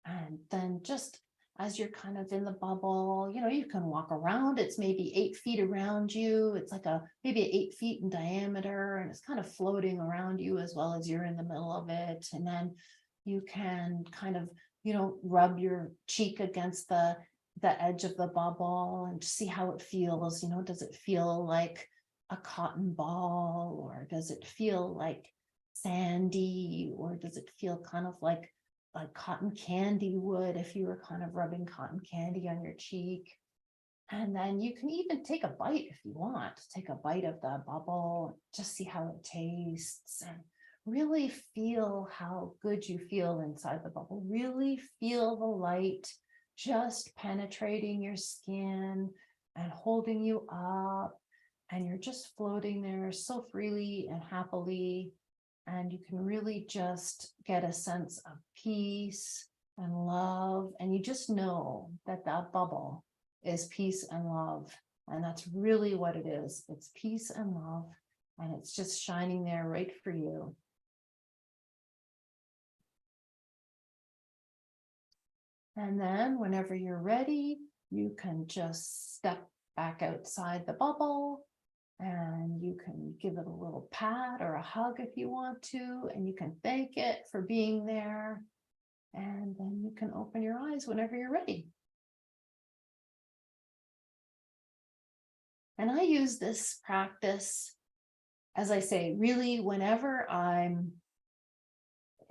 And then just as you're kind of in the bubble, you can walk around. It's maybe 8 feet around you. It's like maybe 8 feet in diameter, and it's kind of floating around you as well as you're in the middle of it. And then you can kind of, rub your cheek against the edge of the bubble and see how it feels. Does it feel like a cotton ball, or does it feel like sandy, or does it feel kind of like cotton candy would if you were kind of rubbing cotton candy on your cheek? And then you can even take a bite if you want. Take a bite of the bubble, just see how it tastes, and really feel how good you feel inside the bubble. Really feel the light just penetrating your skin and holding you up, and you're just floating there so freely and happily. And you can really just get a sense of peace and love. And you just know that that bubble is peace and love. And that's really what it is. It's peace and love. And it's just shining there right for you. And then whenever you're ready, you can just step back outside the bubble, and you can give it a little pat or a hug if you want to, and you can thank it for being there. And then you can open your eyes whenever you're ready. And I use this practice, as I say, really whenever I'm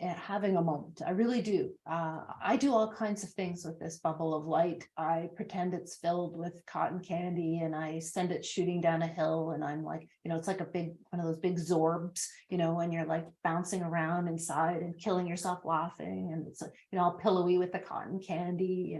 having a moment. I really do. I do all kinds of things with this bubble of light. I pretend it's filled with cotton candy, and I send it shooting down a hill, and I'm like, it's like one of those big zorbs, when you're like bouncing around inside and killing yourself laughing, and it's all pillowy with the cotton candy.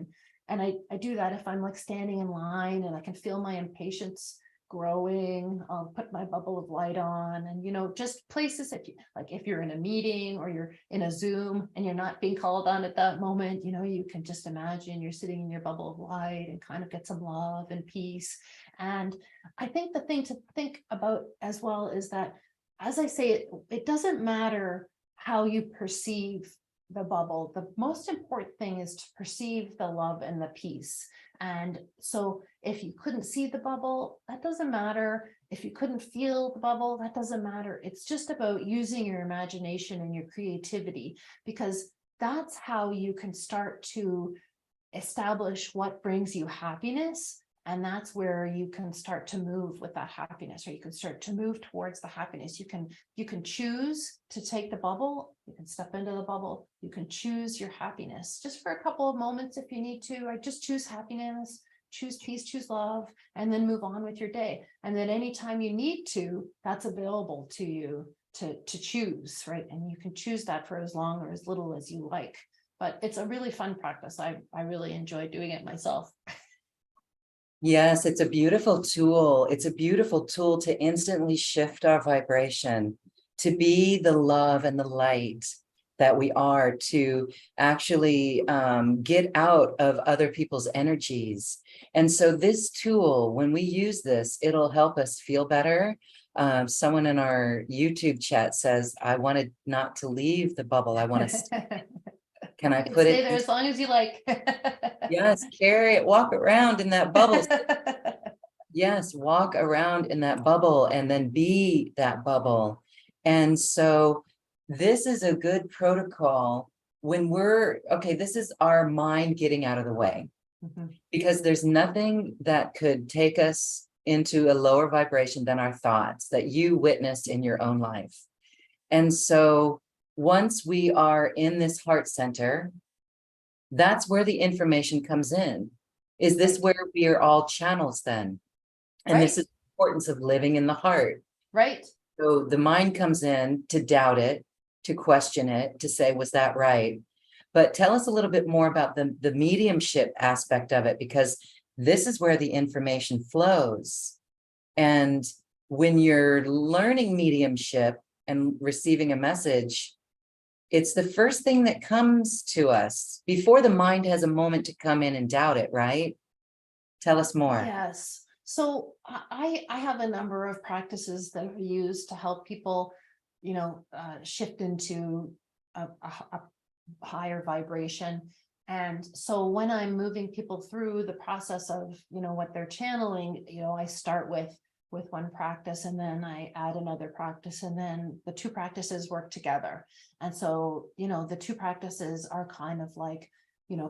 And I do that if I'm like standing in line and I can feel my impatience growing. I'll put my bubble of light on, and just places if you're in a meeting or you're in a Zoom and you're not being called on at that moment, you can just imagine you're sitting in your bubble of light and kind of get some love and peace. And I think the thing to think about as well is that, as I say, it doesn't matter how you perceive the bubble. The most important thing is to perceive the love and the peace. And so if you couldn't see the bubble, that doesn't matter. If you couldn't feel the bubble, that doesn't matter. It's just about using your imagination and your creativity, because that's how you can start to establish what brings you happiness. And that's where you can start to move with that happiness, or you can start to move towards the happiness. You can choose to take the bubble, you can step into the bubble, you can choose your happiness just for a couple of moments if you need to. I just choose happiness, choose peace, choose love, and then move on with your day. And then anytime you need to, that's available to you to choose, right? And you can choose that for as long or as little as you like. But it's a really fun practice. I really enjoy doing it myself. Yes, it's a beautiful tool. It's a beautiful tool to instantly shift our vibration, to be the love and the light that we are, to actually get out of other people's energies. And so this tool, when we use this, it'll help us feel better. Someone in our YouTube chat says, I wanted not to leave the bubble. I want to can I put stay it there as long as you like? Yes, carry it, walk around in that bubble. Yes, walk around in that bubble and then be that bubble. And so this is a good protocol when this is our mind getting out of the way, because there's nothing that could take us into a lower vibration than our thoughts that you witnessed in your own life. And so once we are in this heart center, that's where the information comes in. Is this where we are all channels then? And this is the importance of living in the heart. Right. So the mind comes in to doubt it, to question it, to say, was that right? But tell us a little bit more about the mediumship aspect of it, because this is where the information flows. And when you're learning mediumship and receiving a message, it's the first thing that comes to us before the mind has a moment to come in and doubt it, right? Tell us more. Yes. So I have a number of practices that are used to help people, shift into a higher vibration. And so when I'm moving people through the process of, what they're channeling, I start with one practice, and then I add another practice, and then the two practices work together. And so, the two practices are kind of like,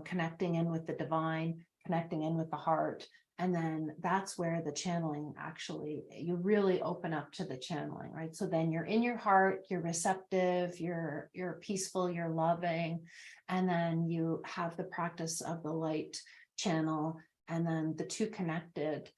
connecting in with the divine, connecting in with the heart. And then that's where the channeling actually, you really open up to the channeling, right? So then you're in your heart, you're receptive, you're peaceful, you're loving. And then you have the practice of the light channel, and then the two connected.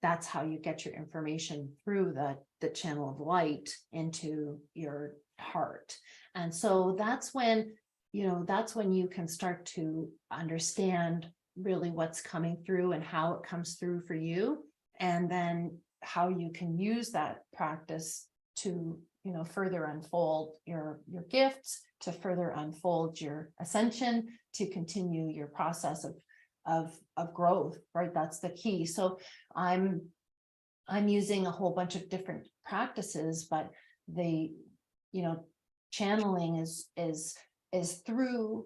That's how you get your information through the channel of light into your heart. And so that's when you can start to understand really what's coming through and how it comes through for you, and then how you can use that practice to further unfold your gifts, to further unfold your ascension, to continue your process of growth, right? That's the key. So I'm using a whole bunch of different practices, but the channeling is through,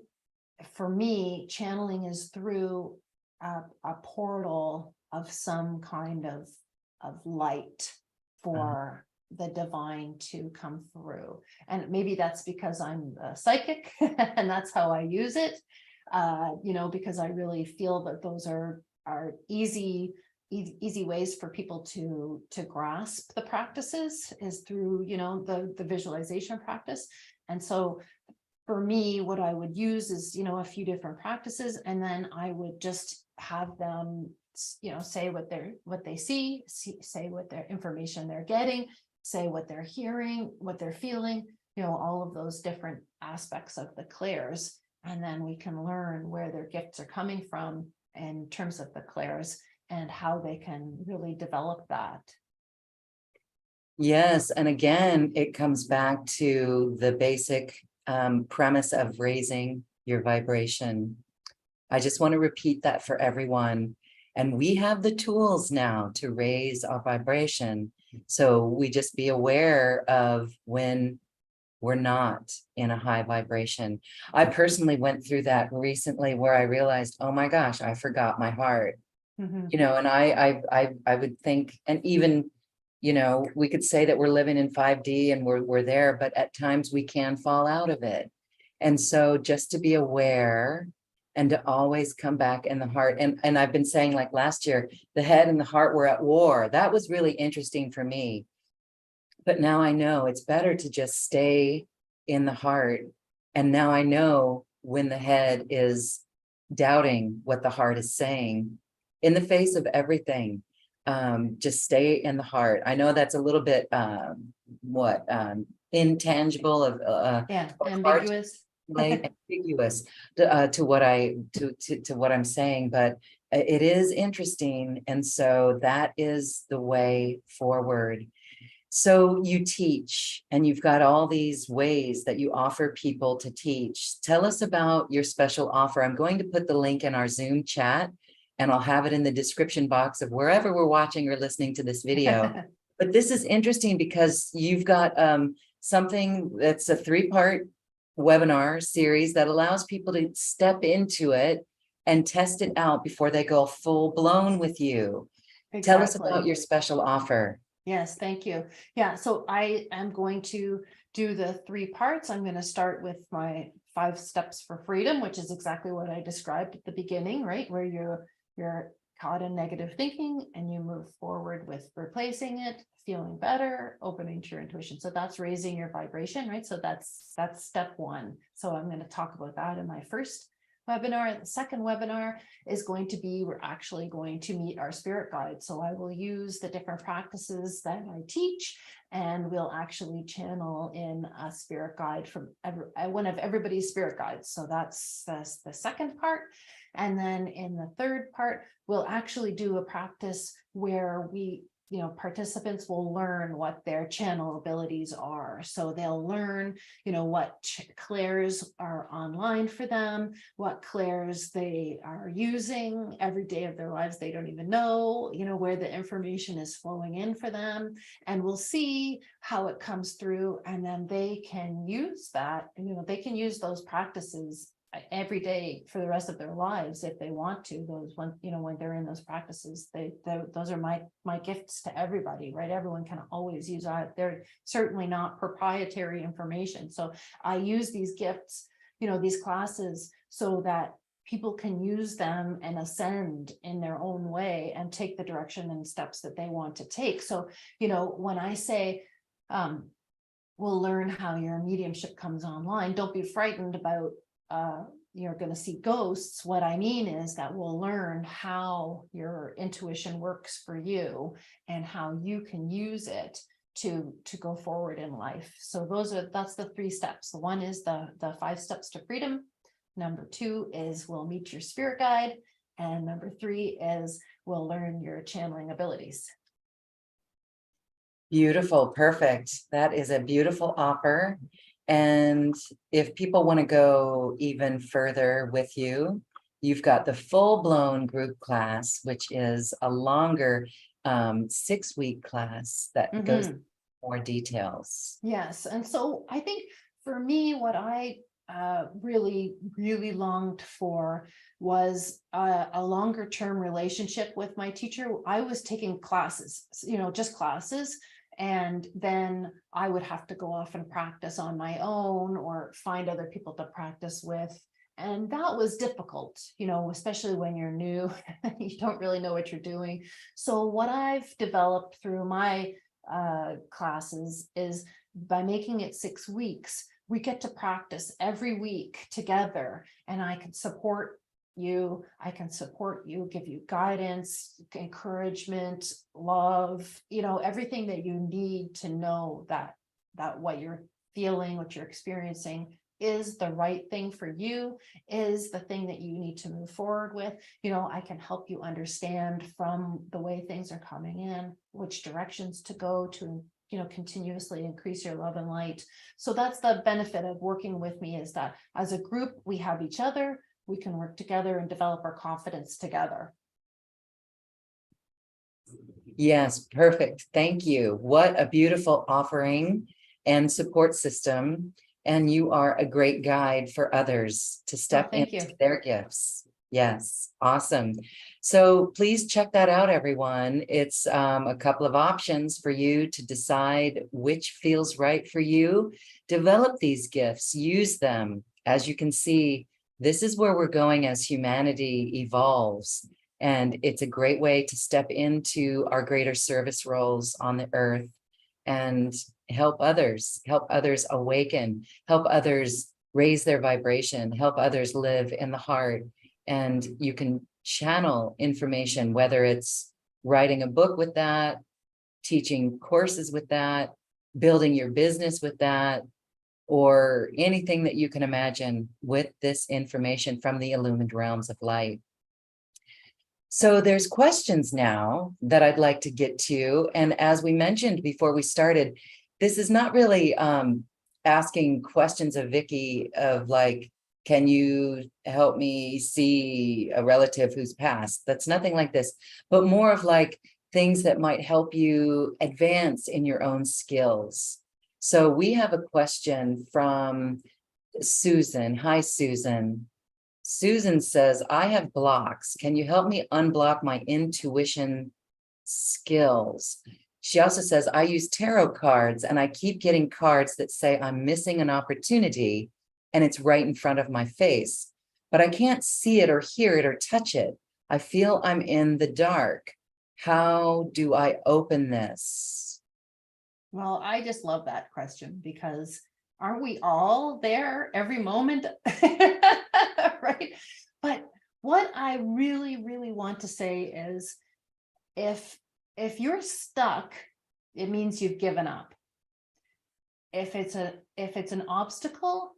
for me, channeling is through a portal of some kind of light for the divine to come through. And maybe that's because I'm a psychic and that's how I use it, because I really feel that those are easy ways for people to grasp the practices, is through, the visualization practice. And so for me, what I would use is, a few different practices, and then I would just have them, say what they see, say what their information they're getting, say what they're hearing, what they're feeling, all of those different aspects of the clairs. And then we can learn where their gifts are coming from in terms of the clairs, and how they can really develop that. Yes. And again, it comes back to the basic premise of raising your vibration. I just want to repeat that for everyone. And we have the tools now to raise our vibration. So we just be aware of when we're not in a high vibration. I personally went through that recently, where I realized, oh my gosh, I forgot my heart. Mm-hmm. And I would think, and even, we could say that we're living in 5D and we're there, but at times we can fall out of it. And so just to be aware and to always come back in the heart. And I've been saying, like last year, the head and the heart were at war. That was really interesting for me. But now I know it's better to just stay in the heart. And now I know when the head is doubting what the heart is saying, in the face of everything, just stay in the heart. I know that's a little bit intangible of Ambiguous. Ambiguous to what I'm saying, but it is interesting. And so that is the way forward. So you teach, and you've got all these ways that you offer people to teach. Tell us about your special offer. I'm going to put the link in our Zoom chat, and I'll have it in the description box of wherever we're watching or listening to this video. But this is interesting because you've got something that's a 3-part webinar series that allows people to step into it and test it out before they go full blown with you. Exactly. Tell us about your special offer. Yes, thank you. Yeah, so I am going to do the 3 parts. I'm going to start with my 5 steps for freedom, which is exactly what I described at the beginning, right? Where you're caught in negative thinking and you move forward with replacing it, feeling better, opening to your intuition. So that's raising your vibration, right? So that's step 1. So I'm going to talk about that in my first webinar. The second webinar is going to be, we're actually going to meet our spirit guide. So I will use the different practices that I teach, and we'll actually channel in a spirit guide from one of everybody's spirit guides. So that's the second part. And then in the third part, we'll actually do a practice where participants will learn what their channel abilities are. So they'll learn, what clairs are online for them, what clairs they are using every day of their lives. They don't even know, where the information is flowing in for them. And we'll see how it comes through. And then they can use that, they can use those practices every day for the rest of their lives if they want to. Those when they're in those practices, those are my gifts to everybody, right? Everyone can always use that. They're certainly not proprietary information. So I use these gifts, these classes, so that people can use them and ascend in their own way and take the direction and steps that they want to take. So when I say we'll learn how your mediumship comes online, don't be frightened about you're going to see ghosts. What I mean is that we'll learn how your intuition works for you and how you can use it to go forward in life. So that's the 3 steps. The one is the 5 steps to freedom. Number 2 is we'll meet your spirit guide. And number 3 is we'll learn your channeling abilities. Beautiful. Perfect. That is a beautiful offer. And if people want to go even further with you, you've got the full-blown group class, which is a longer 6-week class that goes into more details. Yes. And so I think for me, what I really, really longed for was a longer term relationship with my teacher. I was taking classes, just classes. And then I would have to go off and practice on my own or find other people to practice with. And that was difficult, especially when you're new, you don't really know what you're doing. So what I've developed through my classes is by making it 6 weeks, we get to practice every week together, and I can support you, give you guidance, encouragement, love, everything that you need to know that what you're feeling, what you're experiencing is the right thing for you, is the thing that you need to move forward with. I can help you understand from the way things are coming in, which directions to go to, continuously increase your love and light. So that's the benefit of working with me, is that as a group, we have each other. We can work together and develop our confidence together. Yes, perfect. Thank you. What a beautiful offering and support system. And you are a great guide for others to step into their gifts. Yes, awesome. So please check that out, everyone. It's a couple of options for you to decide which feels right for you. Develop these gifts, use them. As you can see, this is where we're going as humanity evolves. And it's a great way to step into our greater service roles on the earth and help others awaken, help others raise their vibration, help others live in the heart. And you can channel information, whether it's writing a book with that, teaching courses with that, building your business with that, or anything that you can imagine with this information from the illumined realms of light. So there's questions now that I'd like to get to. And as we mentioned before we started, this is not really asking questions of Vicki of like, can you help me see a relative who's passed? That's nothing like this, but more of like things that might help you advance in your own skills. So we have a question from Susan. Hi, Susan. Susan says, I have blocks. Can you help me unblock my intuition skills? She also says, I use tarot cards and I keep getting cards that say I'm missing an opportunity and it's right in front of my face, but I can't see it or hear it or touch it. I feel I'm in the dark. How do I open this? Well, I just love that question, because aren't we all there every moment right? But what I really, really want to say is, if you're stuck, it means you've given up. If it's an obstacle,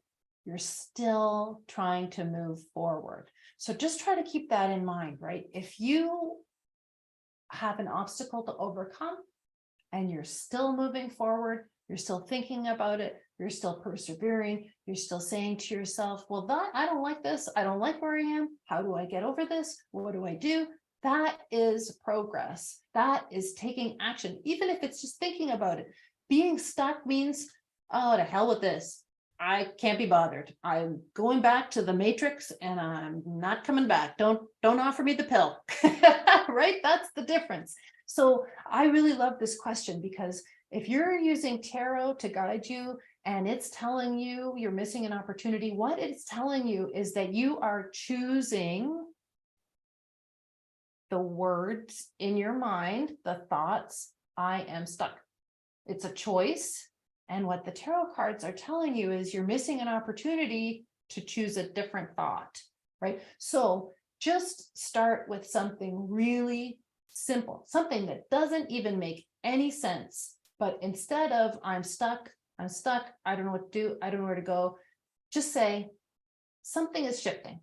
you're still trying to move forward. So just try to keep that in mind, right? If you have an obstacle to overcome and you're still moving forward, you're still thinking about it, you're still persevering, you're still saying to yourself, well, I don't like this, I don't like where I am, how do I get over this, what do I do? That is progress. That is taking action, even if it's just thinking about it. Being stuck means, oh, to hell with this, I can't be bothered, I'm going back to the matrix and I'm not coming back, don't offer me the pill. Right, that's the difference. So I really love this question, because if you're using tarot to guide you and it's telling you you're missing an opportunity, what it's telling you is that you are choosing the words in your mind, the thoughts, I am stuck. It's a choice. And what the tarot cards are telling you is you're missing an opportunity to choose a different thought, right? So just start with something really simple, something that doesn't even make any sense. But instead of I'm stuck, I don't know what to do, I don't know where to go, just say something is shifting.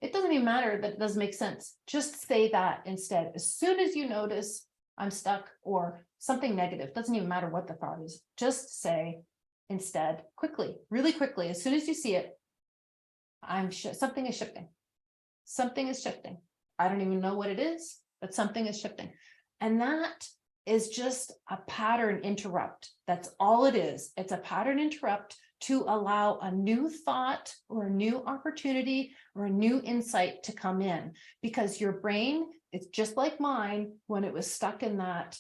It doesn't even matter that it doesn't make sense. Just say that instead. As soon as you notice I'm stuck or something negative, doesn't even matter what the thought is, just say instead quickly, really quickly, as soon as you see it, something is shifting. Something is shifting. I don't even know what it is, but something is shifting. And that is just a pattern interrupt. That's all it is. It's a pattern interrupt to allow a new thought or a new opportunity or a new insight to come in, because your brain, it's just like mine, when it was stuck in that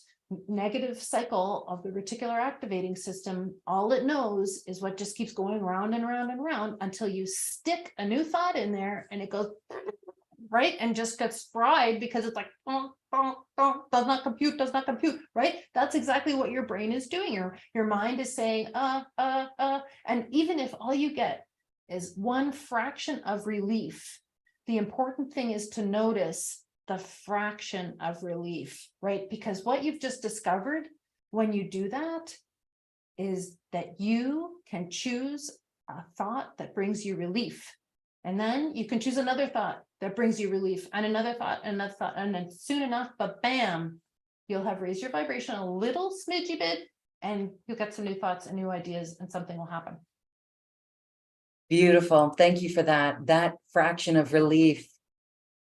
negative cycle of the reticular activating system, all it knows is what just keeps going round and round and round until you stick a new thought in there and it goes right and just gets fried, because it's like does not compute, right? That's exactly what your brain is doing. Your mind is saying and even if all you get is one fraction of relief, the important thing is to notice the fraction of relief, right? Because what you've just discovered when you do that is that you can choose a thought that brings you relief. And then you can choose another thought that brings you relief, and another thought, and another thought, and then soon enough, but bam, you'll have raised your vibration a little smidgy bit, and you'll get some new thoughts and new ideas, and something will happen. Beautiful. Thank you for that. That fraction of relief.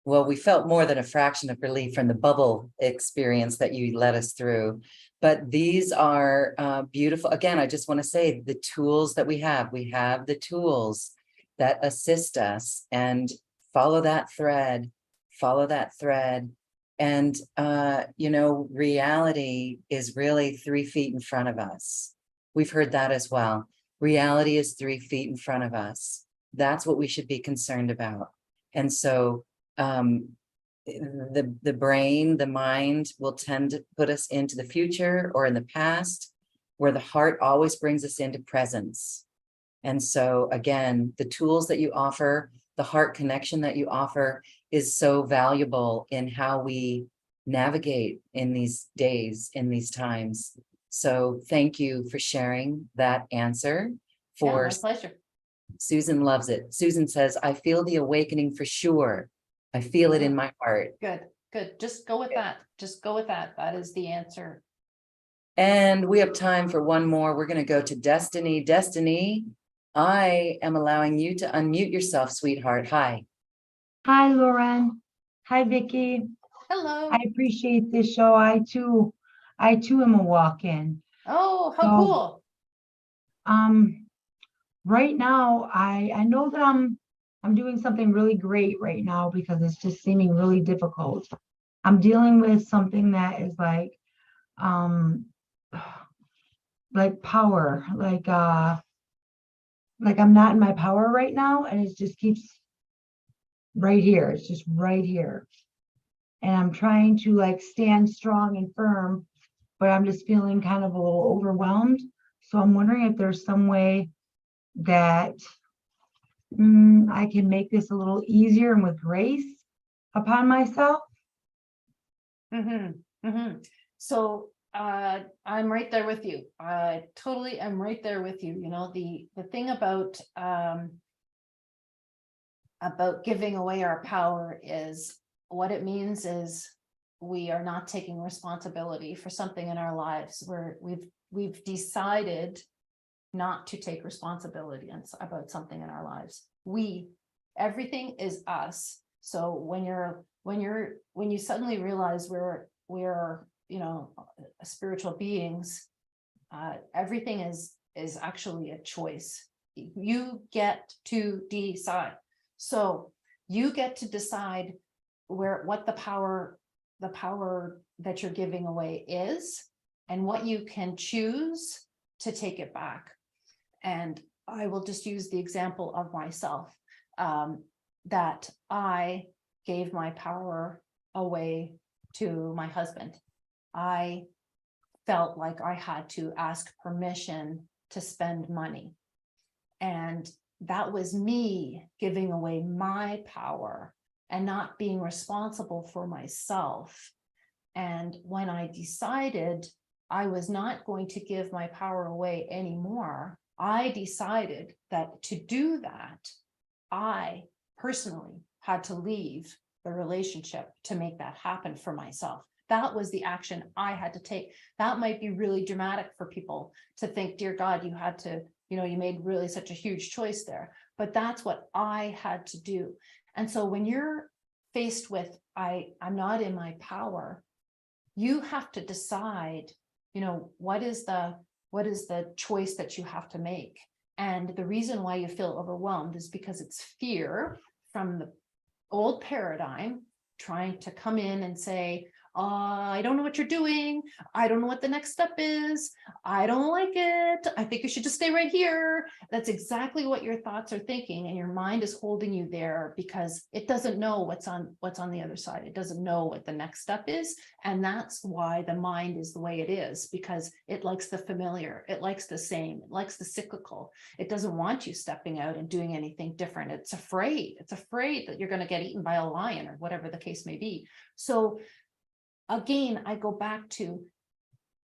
Well, we felt more than a fraction of relief from the bubble experience that you led us through. But these are beautiful. Again, I just want to say the tools that we have the tools that assist us, and follow that thread. And, reality is really 3 feet in front of us. We've heard that as well. Reality is 3 feet in front of us. That's what we should be concerned about. And so the brain, the mind will tend to put us into the future or in the past, where the heart always brings us into presence. And so again, the tools that you offer, the heart connection that you offer is so valuable in how we navigate in these days, in these times. So thank you for sharing that answer. Yeah, my pleasure. Susan loves it. Susan says, I feel the awakening for sure. I feel it in my heart. Good. Just go with that. Just go with that. That is the answer. And we have time for one more. We're going to go to Destiny. Destiny, I am allowing you to unmute yourself, sweetheart. Hi. Hi, Lauren. Hi, Vicki. Hello. I appreciate this show. I too am a walk-in. Oh, how cool. Right now, I know that I'm doing something really great right now, because it's just seeming really difficult. I'm dealing with something that is like power, like I'm not in my power right now, and it just keeps right here. It's just right here. And I'm trying to like stand strong and firm, but I'm just feeling kind of a little overwhelmed. So I'm wondering if there's some way that I can make this a little easier and with grace upon myself. So I'm right there with you. I totally am right there with you. You know, the thing about giving away our power is what it means is we are not taking responsibility for something in our lives where we've decided not to take responsibility about something in our lives. Everything is us. So when you suddenly realize we're you know, spiritual beings, everything is actually a choice. You get to decide. So you get to decide what the power that you're giving away is, and what you can choose to take it back. And I will just use the example of myself, that I gave my power away to my husband. I felt like I had to ask permission to spend money. And that was me giving away my power and not being responsible for myself. And when I decided I was not going to give my power away anymore, I decided that to do that, I personally had to leave the relationship to make that happen for myself. That was the action I had to take. That might be really dramatic for people to think, dear God, you had to, you know, you made really such a huge choice there. But that's what I had to do. And so when you're faced with, I'm not in my power, you have to decide, you know, what is the choice that you have to make. And the reason why you feel overwhelmed is because it's fear from the old paradigm trying to come in and say, I don't know what you're doing. I don't know what the next step is. I don't like it. I think you should just stay right here. That's exactly what your thoughts are thinking. And your mind is holding you there because it doesn't know what's on the other side. It doesn't know what the next step is. And that's why the mind is the way it is, because it likes the familiar. It likes the same. It likes the cyclical. It doesn't want you stepping out and doing anything different. It's afraid. It's afraid that you're going to get eaten by a lion or whatever the case may be. So again, I go back to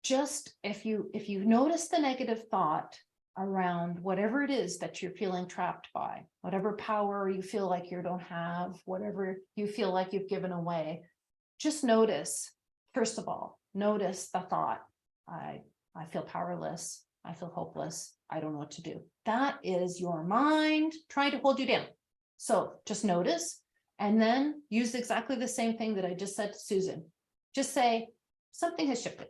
just if you notice the negative thought around whatever it is that you're feeling trapped by, whatever power you feel like you don't have, whatever you feel like you've given away, just notice, first of all, notice the thought, I feel powerless, I feel hopeless, I don't know what to do. That is your mind trying to hold you down. So just notice, and then use exactly the same thing that I just said to Susan. Just say, something has shifted.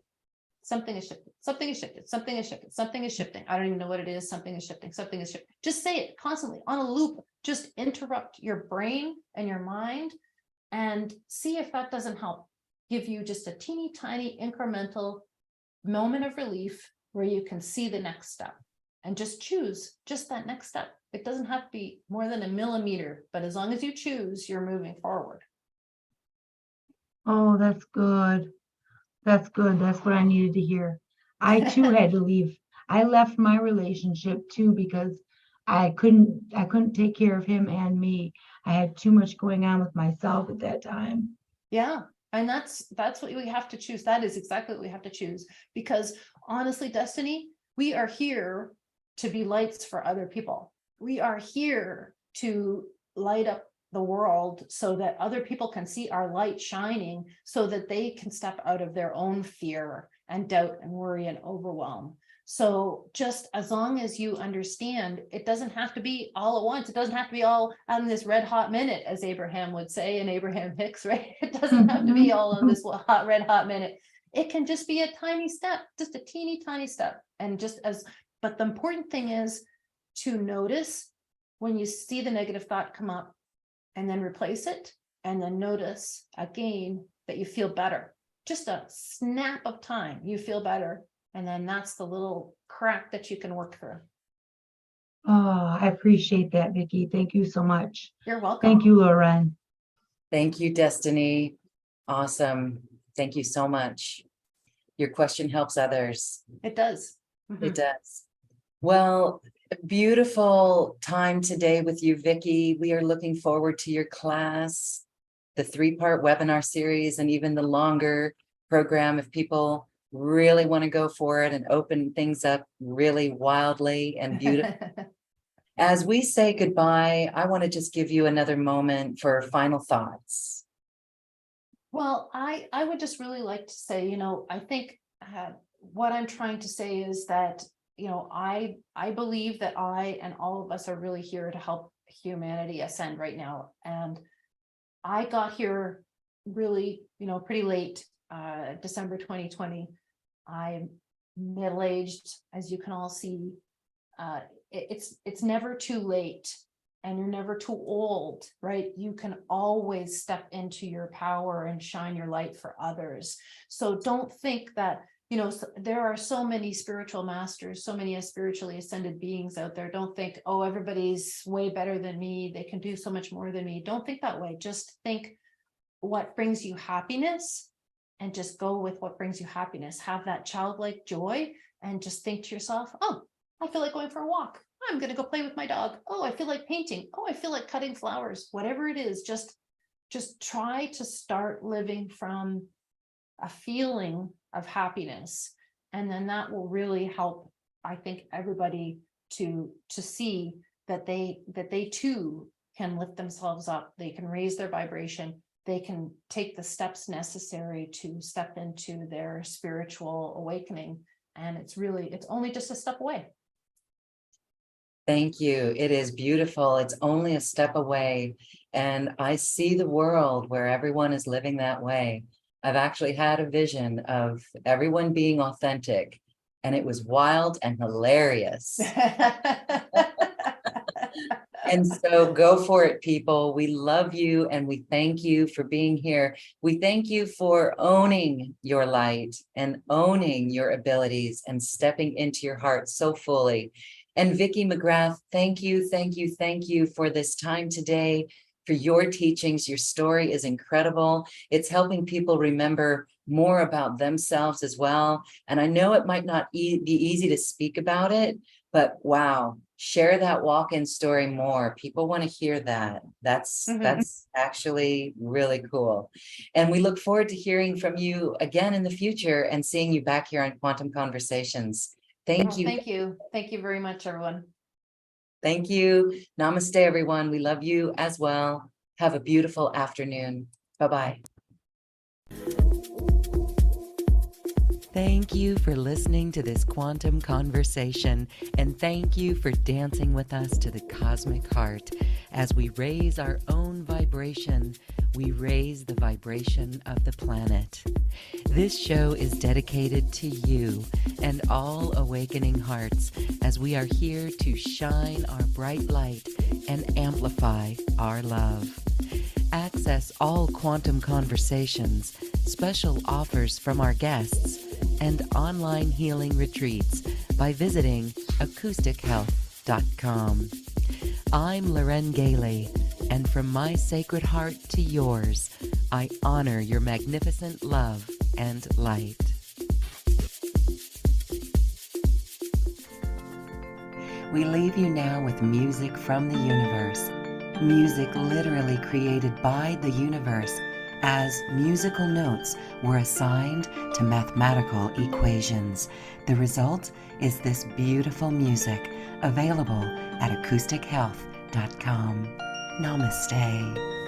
Something has shifted. Something has shifted. Something has shifted. Something is shifting. I don't even know what it is. Something is shifting. Something is shifting. Just say it constantly on a loop. Just interrupt your brain and your mind and see if that doesn't help. Give you just a teeny tiny incremental moment of relief where you can see the next step and just choose just that next step. It doesn't have to be more than a millimeter, but as long as you choose, you're moving forward. Oh, that's good. That's good. That's what I needed to hear. I too had to leave. I left my relationship too because I couldn't take care of him and me. I had too much going on with myself at that time. Yeah. And that's what we have to choose. That is exactly what we have to choose. Because honestly, Destiny, we are here to be lights for other people. We are here to light up the world so that other people can see our light shining, so that they can step out of their own fear and doubt and worry and overwhelm. So just as long as you understand, it doesn't have to be all at once. It doesn't have to be all on this red hot minute, as Abraham would say, and Abraham Hicks, right? It doesn't have to be all on this red hot minute. It can just be a tiny step, just a teeny tiny step. And but the important thing is to notice when you see the negative thought come up, and then replace it, and then notice again that you feel better. Just a snap of time, you feel better. And then that's the little crack that you can work through. Oh, I appreciate that, Vicki. Thank you so much. You're welcome. Thank you, Loren. Thank you, Destiny. Awesome. Thank you so much. Your question helps others. It does. It does. Well, beautiful time today with you, Vicki. We are looking forward to your class, the 3-part webinar series, and even the longer program if people really want to go for it and open things up really wildly and beautifully. As we say goodbye, I want to just give you another moment for final thoughts. Well, I would just really like to say, I think what I'm trying to say is that, I believe that I and all of us are really here to help humanity ascend right now. And I got here really, pretty late, December 2020. I'm middle-aged, as you can all see. It's never too late. And you're never too old, right? You can always step into your power and shine your light for others. So don't think that, there are so many spiritual masters, so many spiritually ascended beings out there. Don't think, oh, everybody's way better than me. They can do so much more than me. Don't think that way. Just think what brings you happiness and just go with what brings you happiness. Have that childlike joy and just think to yourself, oh, I feel like going for a walk. I'm going to go play with my dog. Oh, I feel like painting. Oh, I feel like cutting flowers. Whatever it is, just try to start living from a feeling of happiness. And then that will really help, I think, everybody to see that they too can lift themselves up. They can raise their vibration. They can take the steps necessary to step into their spiritual awakening. And it's only just a step away. Thank you. It is beautiful. It's only a step away. And I see the world where everyone is living that way. I've actually had a vision of everyone being authentic, and it was wild and hilarious. And so go for it, people. We love you and we thank you for being here. We thank you for owning your light and owning your abilities and stepping into your heart so fully. And Vicky McGrath, thank you for this time today, for your teachings. Your story is incredible. It's helping people remember more about themselves as well. And I know it might not be easy to speak about it, but wow, share that walk-in story more. People want to hear that. That's actually really cool. And we look forward to hearing from you again in the future and seeing you back here on Quantum Conversations. Thank you. Thank you. Thank you very much, everyone. Thank you. Namaste, everyone. We love you as well. Have a beautiful afternoon. Bye-bye. Thank you for listening to this quantum conversation, and thank you for dancing with us to the cosmic heart. As we raise our own vibration, we raise the vibration of the planet. This show is dedicated to you and all awakening hearts, as we are here to shine our bright light and amplify our love. Access all quantum conversations, special offers from our guests, and online healing retreats by visiting acoustichealth.com. I'm Loren Gailey, and from my sacred heart to yours, I honor your magnificent love and light. We leave you now with music from the universe. Music literally created by the universe, as musical notes were assigned to mathematical equations. The result is this beautiful music, available at acoustichealth.com. Namaste.